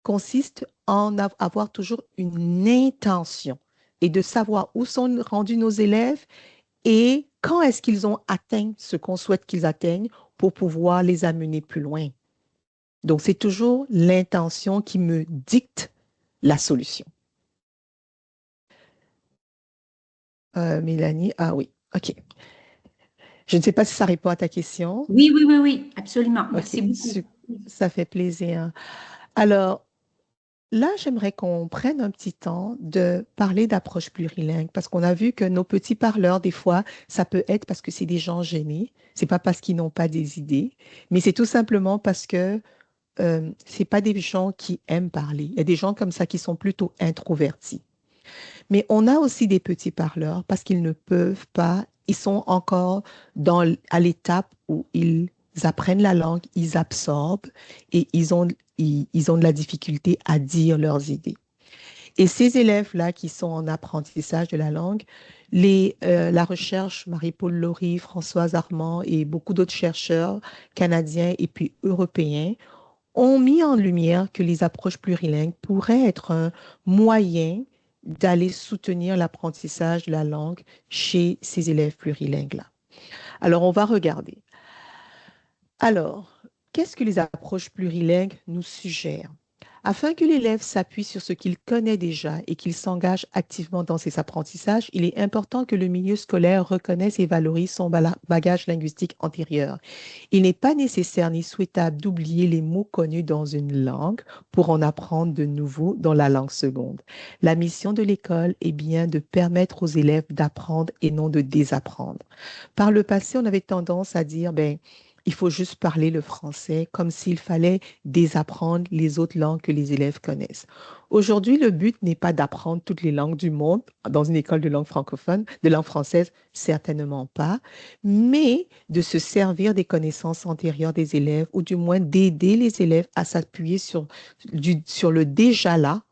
Speaker 1: consiste en avoir toujours une intention et de savoir où sont rendus nos élèves et quand est-ce qu'ils ont atteint ce qu'on souhaite qu'ils atteignent pour pouvoir les amener plus loin. Donc, c'est toujours l'intention qui me dicte la solution. Mélanie, ah oui, OK. Je ne sais pas si ça répond à ta question.
Speaker 4: Oui, absolument. Merci beaucoup.
Speaker 1: Ça fait plaisir. Alors, là, j'aimerais qu'on prenne un petit temps de parler d'approche plurilingue parce qu'on a vu que nos petits parleurs, des fois, ça peut être parce que c'est des gens gênés. C'est pas parce qu'ils n'ont pas des idées, mais c'est tout simplement parce que c'est pas des gens qui aiment parler. Il y a des gens comme ça qui sont plutôt introvertis. Mais on a aussi des petits parleurs parce qu'ils ne peuvent pas, ils sont encore à l'étape où ils apprennent la langue, ils absorbent et ils ont de la difficulté à dire leurs idées. Et ces élèves-là qui sont en apprentissage de la langue, la recherche, Marie-Paul Laurie, Françoise Armand et beaucoup d'autres chercheurs canadiens et puis européens ont mis en lumière que les approches plurilingues pourraient être un moyen d'aller soutenir l'apprentissage de la langue chez ces élèves plurilingues-là. Alors, on va regarder. Alors, qu'est-ce que les approches plurilingues nous suggèrent? Afin que l'élève s'appuie sur ce qu'il connaît déjà et qu'il s'engage activement dans ses apprentissages, il est important que le milieu scolaire reconnaisse et valorise son bagage linguistique antérieur. Il n'est pas nécessaire ni souhaitable d'oublier les mots connus dans une langue pour en apprendre de nouveaux dans la langue seconde. La mission de l'école est bien de permettre aux élèves d'apprendre et non de désapprendre. Par le passé, on avait tendance à dire, il faut juste parler le français comme s'il fallait désapprendre les autres langues que les élèves connaissent. Aujourd'hui, le but n'est pas d'apprendre toutes les langues du monde dans une école de langue francophone, de langue française, certainement pas, mais de se servir des connaissances antérieures des élèves ou du moins d'aider les élèves à s'appuyer sur le déjà là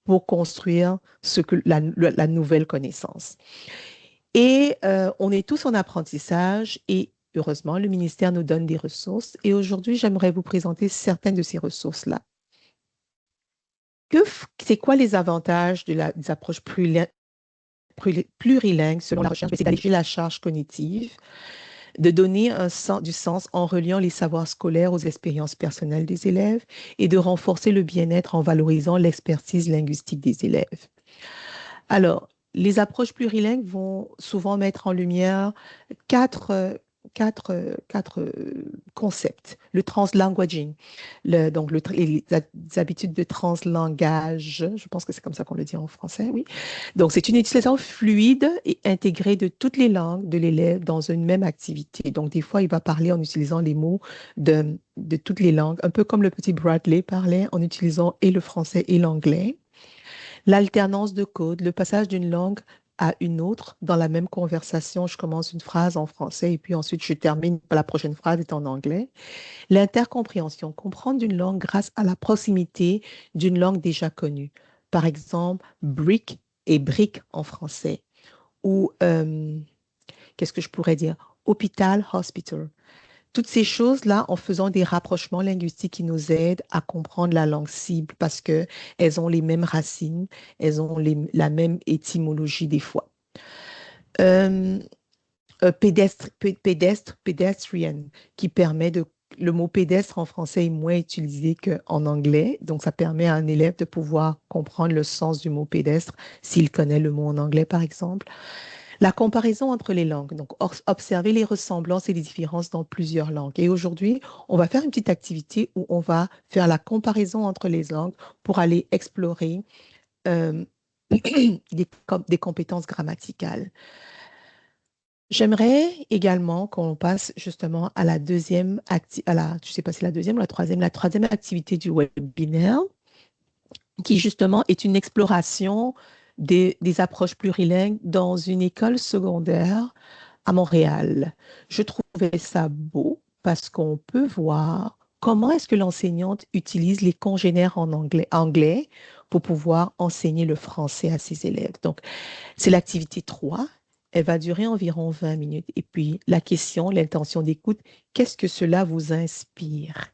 Speaker 1: pour construire la nouvelle connaissance. Et on est tous en apprentissage et heureusement, le ministère nous donne des ressources et aujourd'hui, j'aimerais vous présenter certaines de ces ressources-là. C'est quoi les avantages des approches plurilingues selon la recherche? C'est d'alléger la charge cognitive, de donner du sens en reliant les savoirs scolaires aux expériences personnelles des élèves et de renforcer le bien-être en valorisant l'expertise linguistique des élèves. Alors, les approches plurilingues vont souvent mettre en lumière 4 concepts. Le translanguaging, donc les habitudes de translangage, je pense que c'est comme ça qu'on le dit en français, oui. Donc, c'est une utilisation fluide et intégrée de toutes les langues de l'élève dans une même activité. Donc, des fois, il va parler en utilisant les mots de toutes les langues, un peu comme le petit Bradley parlait en utilisant et le français et l'anglais. L'alternance de code, le passage d'une langue à une autre dans la même conversation. Je commence une phrase en français et puis ensuite je termine, la prochaine phrase est en anglais. L'intercompréhension, comprendre une langue grâce à la proximité d'une langue déjà connue. Par exemple, brick et brick en français. Ou, qu'est-ce que je pourrais dire? Hôpital, hospital. Toutes ces choses-là, en faisant des rapprochements linguistiques qui nous aident à comprendre la langue cible parce qu'elles ont les mêmes racines, elles ont la même étymologie des fois. Pedestrian, qui permet de... Le mot pédestre en français est moins utilisé qu'en anglais, donc ça permet à un élève de pouvoir comprendre le sens du mot pédestre s'il connaît le mot en anglais, par exemple. La comparaison entre les langues, donc observer les ressemblances et les différences dans plusieurs langues. Et aujourd'hui, on va faire une petite activité où on va faire la comparaison entre les langues pour aller explorer des compétences grammaticales. J'aimerais également qu'on passe justement à la deuxième je sais pas si la deuxième ou la troisième activité du webinaire, qui justement est une exploration des approches plurilingues dans une école secondaire à Montréal. Je trouvais ça beau parce qu'on peut voir comment est-ce que l'enseignante utilise les congénères en anglais pour pouvoir enseigner le français à ses élèves. Donc, c'est l'activité 3. Elle va durer environ 20 minutes. Et puis, la question, l'intention d'écoute, qu'est-ce que cela vous inspire?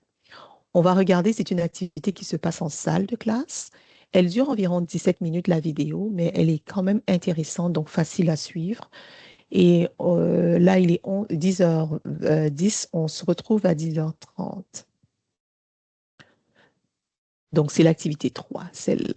Speaker 1: On va regarder, c'est une activité qui se passe en salle de classe. Elle dure environ 17 minutes, la vidéo, mais elle est quand même intéressante, donc facile à suivre. Et là, il est 10h10, on se retrouve à 10h30. Donc, c'est l'activité 3, celle-là.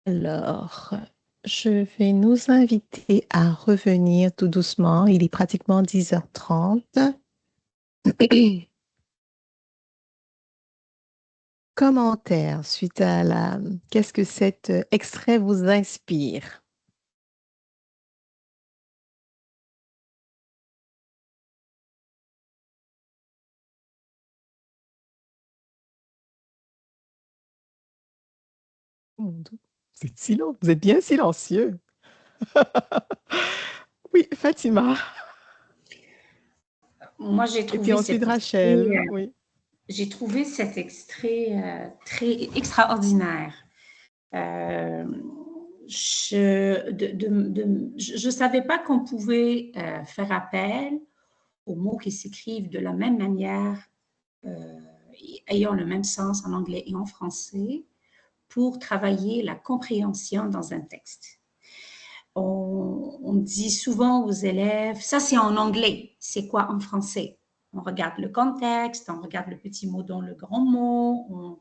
Speaker 1: Alors, je vais nous inviter à revenir tout doucement. Il est pratiquement 10h30. Commentaire suite à la... Qu'est-ce que cet extrait vous inspire? Mon Dieu, vous êtes bien silencieux. Oui, Fatima.
Speaker 4: Moi,
Speaker 1: Et puis ensuite Rachel, oui.
Speaker 4: J'ai trouvé cet extrait très extraordinaire. Je ne savais pas qu'on pouvait faire appel aux mots qui s'écrivent de la même manière, ayant le même sens en anglais et en français, pour travailler la compréhension dans un texte. On dit souvent aux élèves, ça c'est en anglais, c'est quoi en français? On regarde le contexte, on regarde le petit mot dans le grand mot,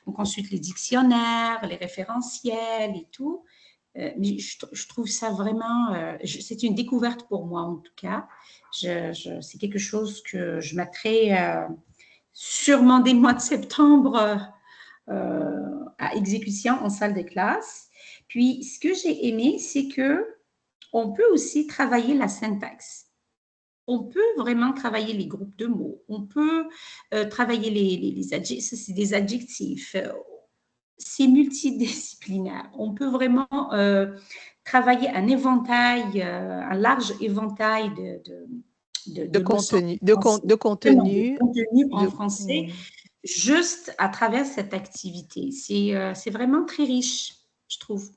Speaker 4: on consulte les dictionnaires, les référentiels et tout. Mais je trouve ça vraiment, c'est une découverte pour moi en tout cas. C'est quelque chose que je mettrai sûrement dès le mois de septembre à exécution en salle de classe. Puis, ce que j'ai aimé, c'est qu'on peut aussi travailler la syntaxe. On peut vraiment travailler les groupes de mots. On peut travailler les adjectifs. Ça, c'est des adjectifs. C'est multidisciplinaire. On peut vraiment travailler un éventail, un large éventail de
Speaker 1: contenu,
Speaker 4: en français, juste à travers cette activité. C'est vraiment très riche, je trouve.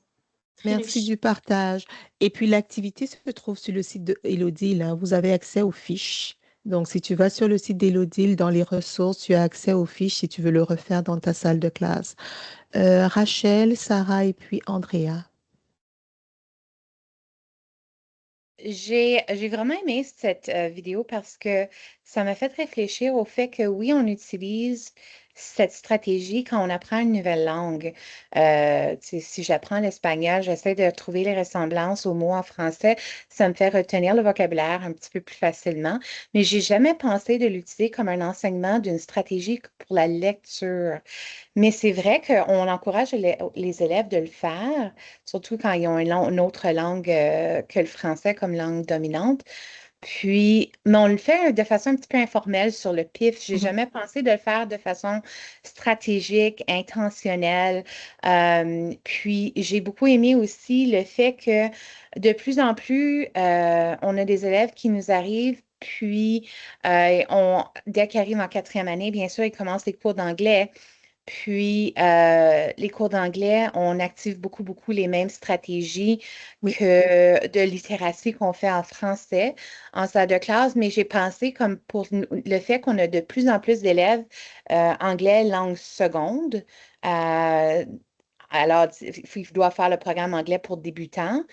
Speaker 1: Merci du partage. Et puis, l'activité se trouve sur le site de Elodie. Vous avez accès aux fiches. Donc, si tu vas sur le site d'Elodie, dans les ressources, tu as accès aux fiches si tu veux le refaire dans ta salle de classe. Rachel, Sarah et puis Andrea.
Speaker 8: J'ai vraiment aimé cette vidéo parce que ça m'a fait réfléchir au fait que oui, on utilise cette stratégie quand on apprend une nouvelle langue. Si j'apprends l'espagnol, j'essaie de trouver les ressemblances aux mots en français. Ça me fait retenir le vocabulaire un petit peu plus facilement. Mais j'ai jamais pensé de l'utiliser comme un enseignement d'une stratégie pour la lecture. Mais c'est vrai qu'on encourage les élèves de le faire, surtout quand ils ont une autre langue que le français comme langue dominante. Puis, mais on le fait de façon un petit peu informelle sur le pif. J'ai jamais pensé de le faire de façon stratégique, intentionnelle. Puis, j'ai beaucoup aimé aussi le fait que de plus en plus, on a des élèves qui nous arrivent. Puis, dès qu'ils arrivent en 4e année, bien sûr, ils commencent les cours d'anglais. Puis, les cours d'anglais, on active beaucoup, beaucoup les mêmes stratégies que de littératie qu'on fait en français en salle de classe, mais j'ai pensé comme pour le fait qu'on a de plus en plus d'élèves anglais langue seconde. Alors, il doit faire le programme anglais pour débutants.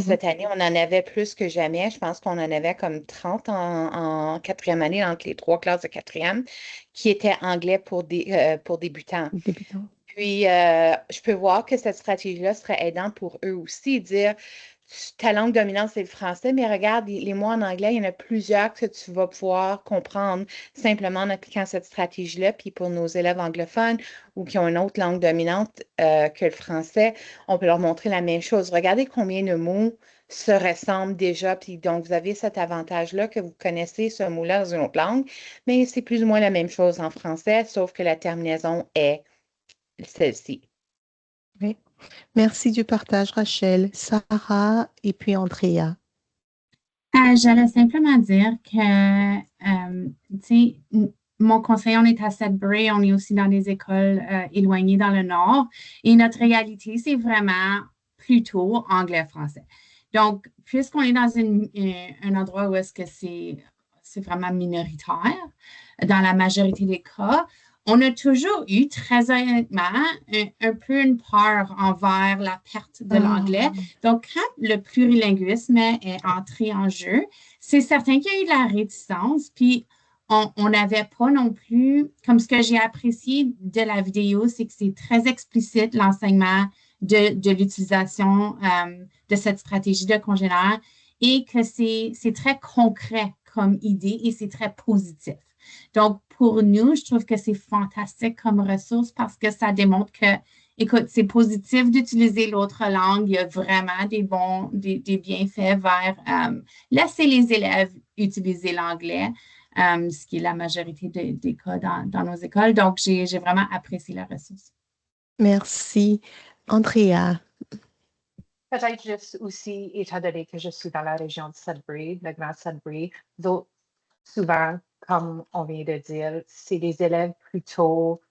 Speaker 8: Cette année, on en avait plus que jamais. Je pense qu'on en avait comme 30 en 4e année, entre les 3 classes de 4e, qui étaient anglais pour débutants. Puis, je peux voir que cette stratégie-là serait aidante pour eux aussi, dire ta langue dominante, c'est le français, mais regarde, les mots en anglais, il y en a plusieurs que tu vas pouvoir comprendre simplement en appliquant cette stratégie-là. Puis pour nos élèves anglophones ou qui ont une autre langue dominante que le français, on peut leur montrer la même chose. Regardez combien de mots se ressemblent déjà. Puis donc, vous avez cet avantage-là que vous connaissez ce mot-là dans une autre langue, mais c'est plus ou moins la même chose en français, sauf que la terminaison est celle-ci.
Speaker 1: Oui. Merci du partage, Rachel. Sarah et puis Andrea.
Speaker 3: J'allais simplement dire que, tu sais, mon conseil, on est à Sudbury, on est aussi dans des écoles éloignées dans le nord, et notre réalité, c'est vraiment plutôt anglais-français. Donc, puisqu'on est dans un endroit où est-ce que c'est vraiment minoritaire, dans la majorité des cas, on a toujours eu, très honnêtement, un peu une peur envers la perte de l'anglais. Donc, quand le plurilinguisme est entré en jeu, c'est certain qu'il y a eu de la réticence, puis on n'avait pas non plus, comme ce que j'ai apprécié de la vidéo, c'est que c'est très explicite l'enseignement
Speaker 11: de l'utilisation de cette stratégie de congénère et que c'est très concret comme idée et c'est très positif. Donc, pour nous, je trouve que c'est fantastique comme ressource parce que ça démontre que, écoute, c'est positif d'utiliser l'autre langue. Il y a vraiment des bienfaits vers laisser les élèves utiliser l'anglais, ce qui est la majorité des cas dans nos écoles. Donc, j'ai vraiment apprécié la ressource.
Speaker 1: Merci. Andrea.
Speaker 8: Peut-être juste aussi, étant donné que je suis dans la région de Sudbury, le Grand Sudbury, souvent, comme on vient de dire, c'est des élèves plutôt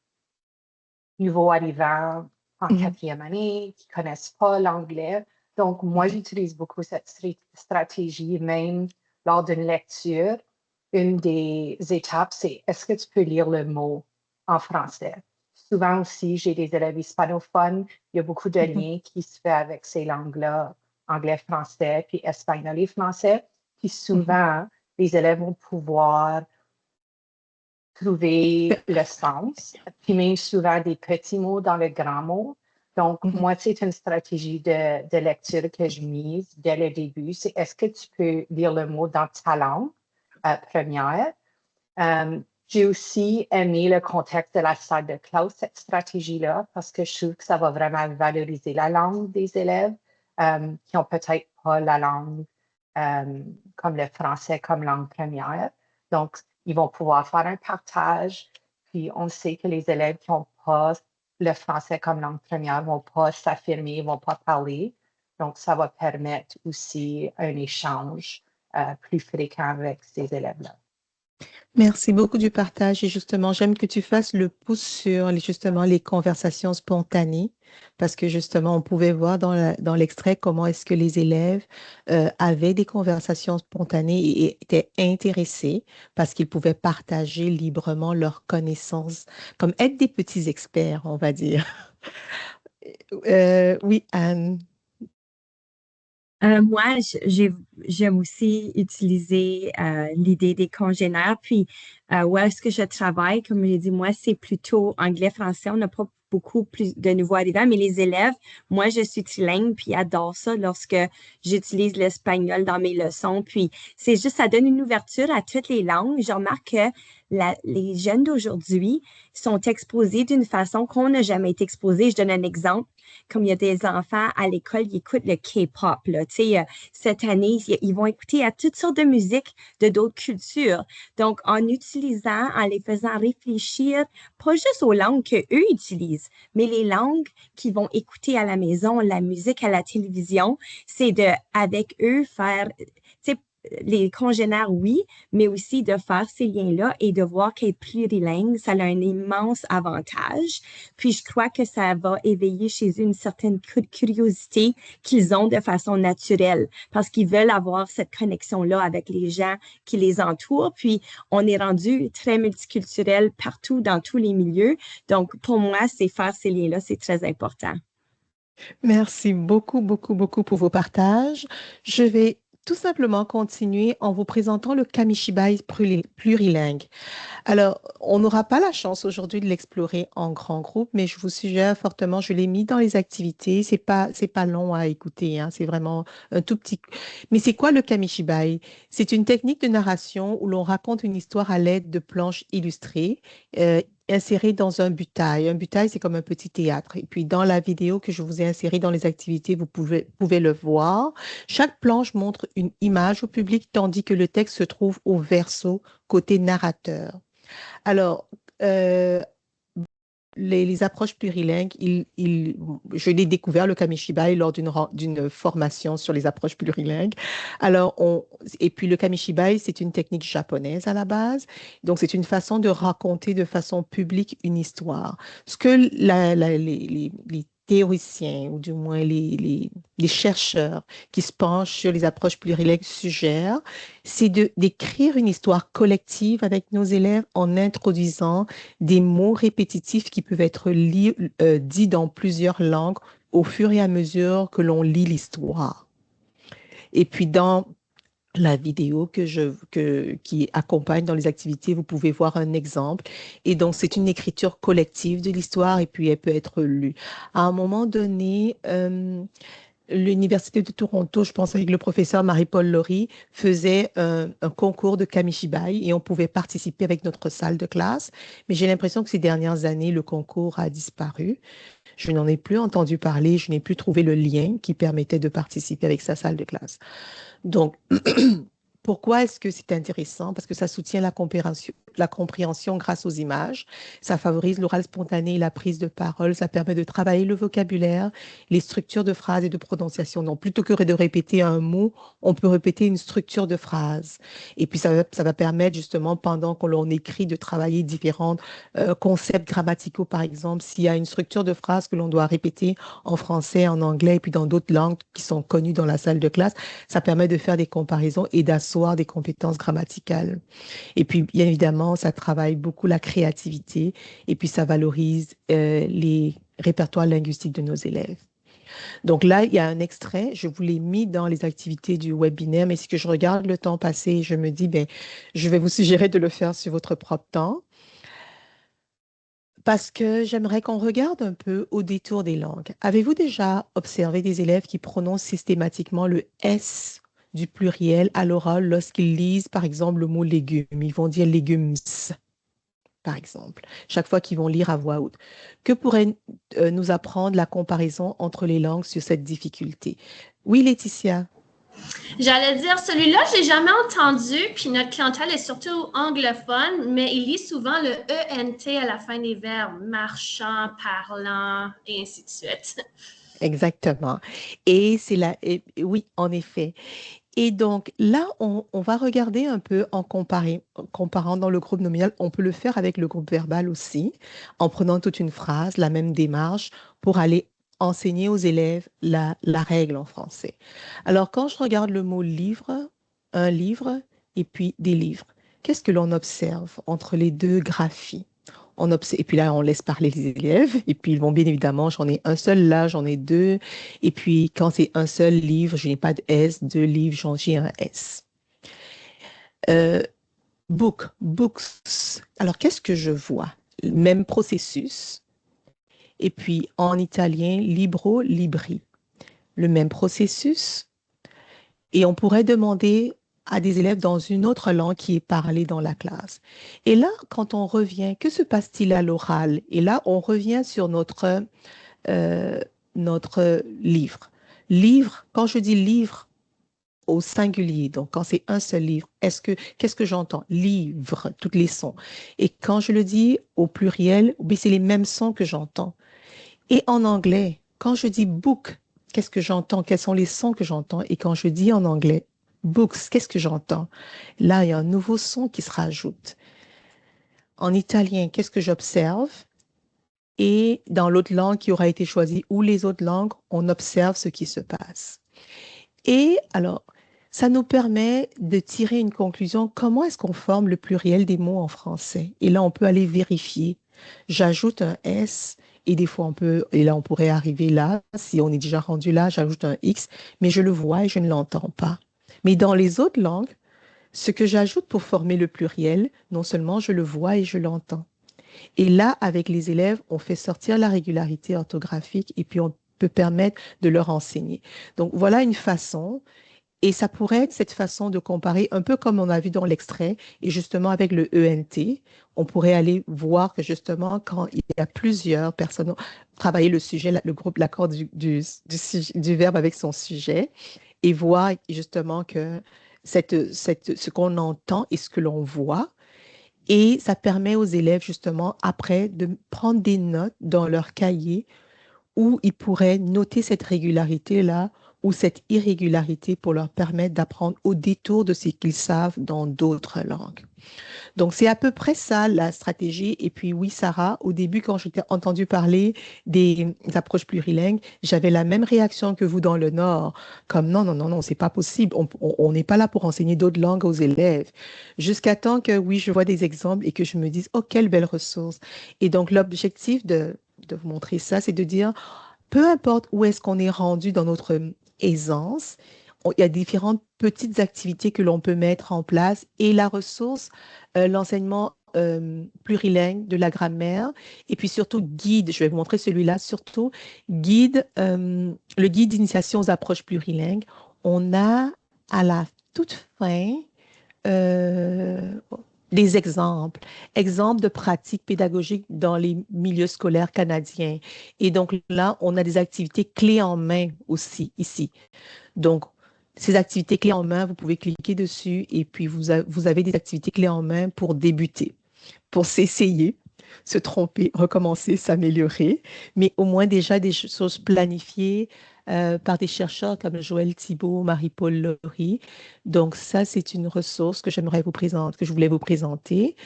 Speaker 8: nouveaux arrivants en quatrième année qui ne connaissent pas l'anglais. Donc, moi, j'utilise beaucoup cette stratégie, même lors d'une lecture. Une des étapes, c'est est-ce que tu peux lire le mot en français? Souvent aussi, j'ai des élèves hispanophones. Il y a beaucoup de liens qui se font avec ces langues-là, anglais, français, puis espagnol et français. Puis souvent, les élèves vont pouvoir trouver le sens, puis même souvent des petits mots dans le grand mot. Donc, moi, c'est une stratégie de lecture que je mise dès le début. C'est est-ce que tu peux lire le mot dans ta langue première? J'ai aussi aimé le contexte de la salle de classe, cette stratégie-là, parce que je trouve que ça va vraiment valoriser la langue des élèves qui n'ont peut-être pas la langue comme le français comme langue première. Donc, ils vont pouvoir faire un partage. Puis, on sait que les élèves qui n'ont pas le français comme langue première ne vont pas s'affirmer, ne vont pas parler. Donc, ça va permettre aussi un échange plus fréquent avec ces élèves-là.
Speaker 1: Merci beaucoup du partage et justement, j'aime que tu fasses le pouce sur justement les conversations spontanées parce que justement, on pouvait voir dans l'extrait comment est-ce que les élèves avaient des conversations spontanées et étaient intéressés parce qu'ils pouvaient partager librement leurs connaissances, comme être des petits experts, on va dire. Oui, Anne.
Speaker 12: Moi, j'aime aussi utiliser l'idée des congénères. Puis, où est-ce que je travaille, comme j'ai dit, moi, c'est plutôt anglais-français. On n'a pas beaucoup plus de nouveaux arrivants, mais les élèves, moi, je suis trilingue, puis adore ça lorsque j'utilise l'espagnol dans mes leçons. Puis, c'est juste, ça donne une ouverture à toutes les langues. Je remarque que les jeunes d'aujourd'hui sont exposés d'une façon qu'on n'a jamais été exposé. Je donne un exemple. Comme il y a des enfants à l'école, ils écoutent le K-pop. Cette année, ils vont écouter à toutes sortes de musiques de d'autres cultures. Donc, en utilisant, en les faisant réfléchir, pas juste aux langues qu'eux utilisent, mais les langues qu'ils vont écouter à la maison, la musique à la télévision, c'est avec eux, faire les congénères, oui, mais aussi de faire ces liens-là et de voir qu'être plurilingue, ça a un immense avantage. Puis, je crois que ça va éveiller chez eux une certaine curiosité qu'ils ont de façon naturelle parce qu'ils veulent avoir cette connexion-là avec les gens qui les entourent. Puis, on est rendu très multiculturel partout, dans tous les milieux. Donc, pour moi, c'est faire ces liens-là, c'est très important.
Speaker 1: Merci beaucoup, beaucoup, beaucoup pour vos partages. Je vais tout simplement continuer en vous présentant le Kamishibai plurilingue. Alors, on n'aura pas la chance aujourd'hui de l'explorer en grand groupe, mais je vous suggère fortement, je l'ai mis dans les activités. C'est pas long à écouter, hein, c'est vraiment un tout petit. Mais c'est quoi le Kamishibai? C'est une technique de narration où l'on raconte une histoire à l'aide de planches illustrées. Inséré dans un butail. Un butail, c'est comme un petit théâtre. Et puis, dans la vidéo que je vous ai insérée dans les activités, vous pouvez le voir. Chaque planche montre une image au public, tandis que le texte se trouve au verso, côté narrateur. Alors, les approches plurilingues, je l'ai découvert, le Kamishibai, lors d'une formation sur les approches plurilingues. Alors, et puis le Kamishibai, c'est une technique japonaise à la base. Donc, c'est une façon de raconter de façon publique une histoire. Ce que les théoriciens, ou du moins les chercheurs qui se penchent sur les approches plurilingues suggèrent, c'est d'écrire une histoire collective avec nos élèves en introduisant des mots répétitifs qui peuvent être dits dans plusieurs langues au fur et à mesure que l'on lit l'histoire. Et puis, dans la vidéo qui accompagne dans les activités, vous pouvez voir un exemple. Et donc, c'est une écriture collective de l'histoire et puis elle peut être lue. À un moment donné, l'Université de Toronto, je pense avec le professeur Marie-Paul Laurie, faisait un concours de Kamishibai et on pouvait participer avec notre salle de classe. Mais j'ai l'impression que ces dernières années, le concours a disparu. Je n'en ai plus entendu parler, je n'ai plus trouvé le lien qui permettait de participer avec sa salle de classe. Donc, pourquoi est-ce que c'est intéressant? Parce que ça soutient la compréhension grâce aux images, ça favorise l'oral spontané et la prise de parole, ça permet de travailler le vocabulaire, les structures de phrases et de prononciation. Donc, plutôt que de répéter un mot, on peut répéter une structure de phrase. Et puis, ça va permettre justement, pendant que l'on écrit, de travailler différents concepts grammaticaux, par exemple. S'il y a une structure de phrase que l'on doit répéter en français, en anglais et puis dans d'autres langues qui sont connues dans la salle de classe, ça permet de faire des comparaisons et d'asseoir des compétences grammaticales. Et puis, bien évidemment, ça travaille beaucoup la créativité et puis ça valorise les répertoires linguistiques de nos élèves. Donc là, il y a un extrait, je vous l'ai mis dans les activités du webinaire, mais si que je regarde le temps passé, je me dis, ben, je vais vous suggérer de le faire sur votre propre temps parce que j'aimerais qu'on regarde un peu au détour des langues. Avez-vous déjà observé des élèves qui prononcent systématiquement le S du pluriel à l'oral lorsqu'ils lisent, par exemple, le mot légumes? Ils vont dire légumes, par exemple, chaque fois qu'ils vont lire à voix haute. Que pourrait nous apprendre la comparaison entre les langues sur cette difficulté? Oui, Laetitia?
Speaker 13: J'allais dire, celui-là, je l'ai jamais entendu, puis notre clientèle est surtout anglophone, mais il lit souvent le ENT à la fin des verbes, marchant, parlant, et ainsi de suite.
Speaker 1: Exactement. Et c'est là, oui, en effet. Et donc là, on va regarder un peu en comparant dans le groupe nominal. On peut le faire avec le groupe verbal aussi, en prenant toute une phrase, la même démarche, pour aller enseigner aux élèves la règle en français. Alors, quand je regarde le mot livre, un livre et puis des livres, qu'est-ce que l'on observe entre les deux graphies? Et puis là, on laisse parler les élèves. Et puis, ils vont bien évidemment, j'en ai un seul là, j'en ai deux. Et puis, quand c'est un seul livre, je n'ai pas de S. Deux livres, j'ai un S. Books. Alors, qu'est-ce que je vois? Même processus. Et puis, en italien, libro, libri. Le même processus. Et on pourrait demander à des élèves dans une autre langue qui est parlée dans la classe. Et là, quand on revient, que se passe-t-il à l'oral? Et là, on revient sur notre livre. Livre, quand je dis livre au singulier, donc quand c'est un seul livre, qu'est-ce que j'entends? Livre, tous les sons. Et quand je le dis au pluriel, c'est les mêmes sons que j'entends. Et en anglais, quand je dis book, qu'est-ce que j'entends? Quels sont les sons que j'entends? Et quand je dis en anglais, books, qu'est-ce que j'entends? Là, il y a un nouveau son qui se rajoute. En italien, qu'est-ce que j'observe? Et dans l'autre langue qui aura été choisie ou les autres langues, on observe ce qui se passe. Et alors, ça nous permet de tirer une conclusion. Comment est-ce qu'on forme le pluriel des mots en français? Et là, on peut aller vérifier. J'ajoute un S et des fois, et là, on pourrait arriver là. Si on est déjà rendu là, j'ajoute un X, mais je le vois et je ne l'entends pas. Mais dans les autres langues, ce que j'ajoute pour former le pluriel, non seulement je le vois et je l'entends. Et là, avec les élèves, on fait sortir la régularité orthographique et puis on peut permettre de leur enseigner. Donc, voilà une façon. Et ça pourrait être cette façon de comparer, un peu comme on a vu dans l'extrait, et justement avec le ENT, on pourrait aller voir que justement, quand il y a plusieurs personnes, travailler le sujet, le groupe, l'accord du verbe avec son sujet, et voir justement que ce qu'on entend et ce que l'on voit. Et ça permet aux élèves justement après de prendre des notes dans leur cahier où ils pourraient noter cette régularité-là ou cette irrégularité pour leur permettre d'apprendre au détour de ce qu'ils savent dans d'autres langues. Donc, c'est à peu près ça, la stratégie. Et puis, oui, Sarah, au début, quand j'ai entendu parler des approches plurilingues, j'avais la même réaction que vous dans le Nord, comme non, c'est pas possible. On n'est pas là pour enseigner d'autres langues aux élèves. Jusqu'à temps que, oui, je vois des exemples et que je me dise, oh, quelle belle ressource. Et donc, l'objectif de vous montrer ça, c'est de dire, peu importe où est-ce qu'on est rendu dans notre aisance, il y a différentes petites activités que l'on peut mettre en place et la ressource, l'enseignement plurilingue de la grammaire et puis surtout guide, je vais vous montrer celui-là, surtout guide, le guide d'initiation aux approches plurilingues. On a à la toute fin des exemples de pratiques pédagogiques dans les milieux scolaires canadiens. Et donc là, on a des activités clés en main aussi ici. Donc, ces activités clés en main, vous pouvez cliquer dessus et puis vous avez des activités clés en main pour débuter, pour s'essayer, se tromper, recommencer, s'améliorer, mais au moins déjà des choses planifiées par des chercheurs comme Joël Thibault, Marie-Paul Laurie. Donc ça, c'est une ressource que j'aimerais vous présenter, que je voulais vous présenter.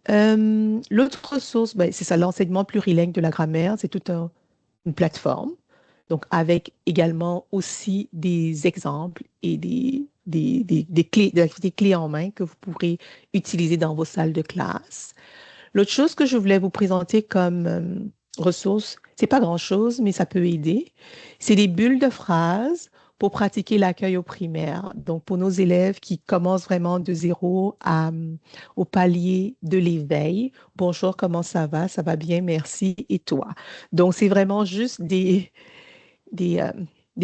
Speaker 1: L'autre ressource, ben, c'est ça, l'enseignement plurilingue de la grammaire, c'est toute une plateforme. Donc, avec également aussi des exemples et des clés, des activités clés en main que vous pourrez utiliser dans vos salles de classe. L'autre chose que je voulais vous présenter comme ressource, c'est pas grand-chose, mais ça peut aider. C'est des bulles de phrases pour pratiquer l'accueil au primaire. Donc, pour nos élèves qui commencent vraiment de zéro au palier de l'éveil. Bonjour, comment ça va? Ça va bien, merci. Et toi? Donc, c'est vraiment juste des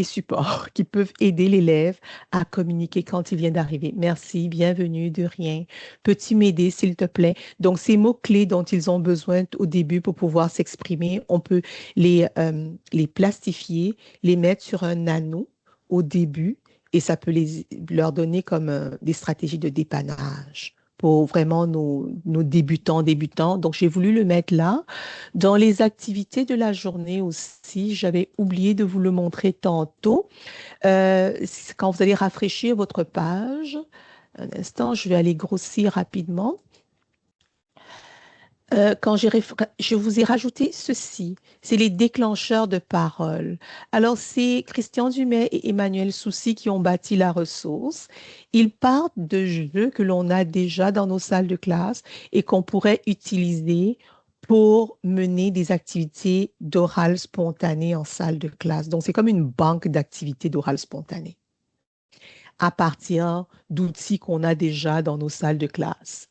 Speaker 1: supports qui peuvent aider l'élève à communiquer quand il vient d'arriver. Merci, bienvenue, de rien. Peux-tu m'aider, s'il te plaît? Donc, ces mots-clés dont ils ont besoin au début pour pouvoir s'exprimer, on peut les plastifier, les mettre sur un anneau au début et ça peut leur donner comme des stratégies de dépannage pour vraiment nos débutants. Donc, j'ai voulu le mettre là. Dans les activités de la journée aussi, j'avais oublié de vous le montrer tantôt. Quand vous allez rafraîchir votre page, un instant, je vais aller grossir rapidement. Je vous ai rajouté ceci, c'est les déclencheurs de parole. Alors, c'est Christian Dumais et Emmanuel Soucy qui ont bâti la ressource. Ils partent de jeux que l'on a déjà dans nos salles de classe et qu'on pourrait utiliser pour mener des activités d'oral spontané en salle de classe. Donc, c'est comme une banque d'activités d'oral spontané à partir d'outils qu'on a déjà dans nos salles de classe.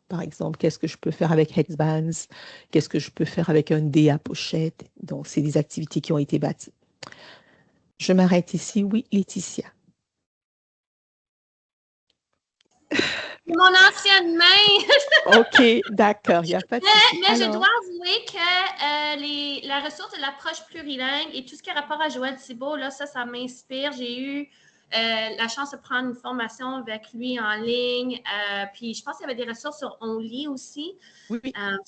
Speaker 1: Par exemple, qu'est-ce que je peux faire avec Hexbands? Qu'est-ce que je peux faire avec un dé à pochette? Donc, c'est des activités qui ont été bâties. Je m'arrête ici. Oui, Laetitia.
Speaker 13: Mon ancienne main.
Speaker 1: OK, d'accord, il n'y a pas de souci.
Speaker 13: Mais je dois avouer que la ressource de l'approche plurilingue et tout ce qui a rapport à Joël Thibault, là, ça m'inspire. J'ai eu la chance de prendre une formation avec lui en ligne. Puis je pense qu'il y avait des ressources sur Only aussi.
Speaker 1: Oui.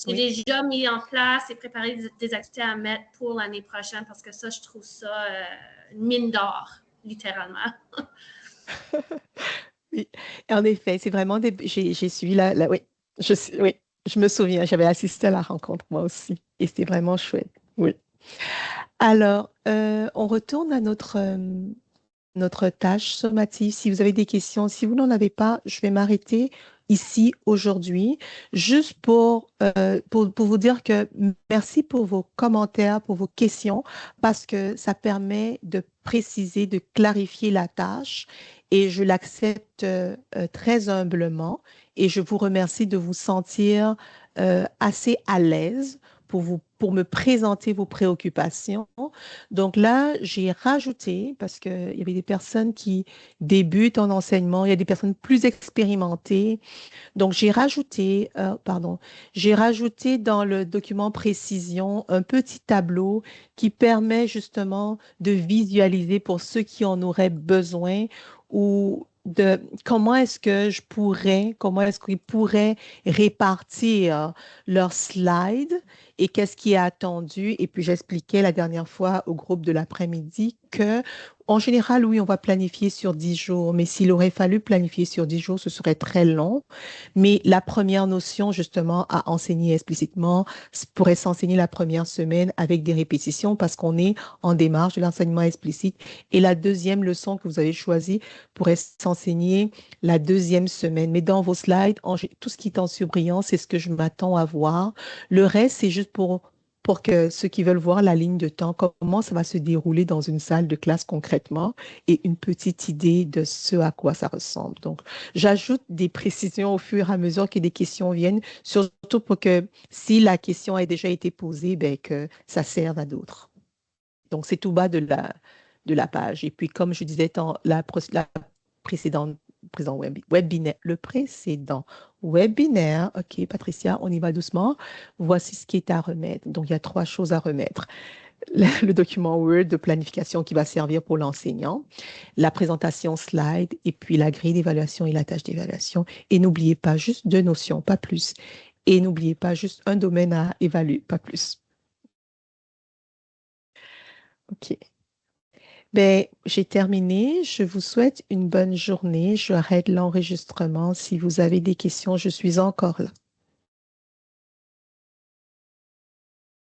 Speaker 13: J'ai déjà mis en place et préparé des activités à mettre pour l'année prochaine parce que ça, je trouve ça une mine d'or, littéralement.
Speaker 1: Oui, en effet, c'est vraiment j'ai suivi oui, je me souviens, j'avais assisté à la rencontre moi aussi et c'était vraiment chouette. Oui. Alors, on retourne à notre tâche sommative. Si vous avez des questions, si vous n'en avez pas, je vais m'arrêter ici aujourd'hui, juste pour vous dire que merci pour vos commentaires, pour vos questions, parce que ça permet de préciser, de clarifier la tâche et je l'accepte très humblement et je vous remercie de vous sentir assez à l'aise pour me présenter vos préoccupations. Donc là, j'ai rajouté, parce qu'il y avait des personnes qui débutent en enseignement, il y a des personnes plus expérimentées. Donc, j'ai rajouté dans le document précision un petit tableau qui permet justement de visualiser pour ceux qui en auraient besoin ou de comment est-ce qu'ils pourraient répartir leurs slides et qu'est-ce qui est attendu. Et puis, j'expliquais la dernière fois au groupe de l'après-midi que, en général, oui, on va planifier sur 10 jours, mais s'il aurait fallu planifier sur 10 jours, ce serait très long. Mais la première notion, justement, à enseigner explicitement pourrait s'enseigner la première semaine avec des répétitions parce qu'on est en démarche de l'enseignement explicite. Et la deuxième leçon que vous avez choisie pourrait s'enseigner la deuxième semaine. Mais dans vos slides, tout ce qui est en surbrillance, c'est ce que je m'attends à voir. Le reste, c'est juste pour pour que ceux qui veulent voir la ligne de temps, comment ça va se dérouler dans une salle de classe concrètement et une petite idée de ce à quoi ça ressemble. Donc, j'ajoute des précisions au fur et à mesure que des questions viennent, surtout pour que si la question a déjà été posée, ben, que ça serve à d'autres. Donc, c'est tout bas de la page. Et puis, comme je disais dans la précédente webinaire, le précédent webinaire, OK, Patricia, on y va doucement. Voici ce qui est à remettre. Donc, il y a 3 choses à remettre. Le document Word de planification qui va servir pour l'enseignant, la présentation slide et puis la grille d'évaluation et la tâche d'évaluation. Et n'oubliez pas juste 2 notions, pas plus. Et n'oubliez pas juste un domaine à évaluer, pas plus. OK. Ben, j'ai terminé. Je vous souhaite une bonne journée. J'arrête l'enregistrement. Si vous avez des questions, je suis encore là.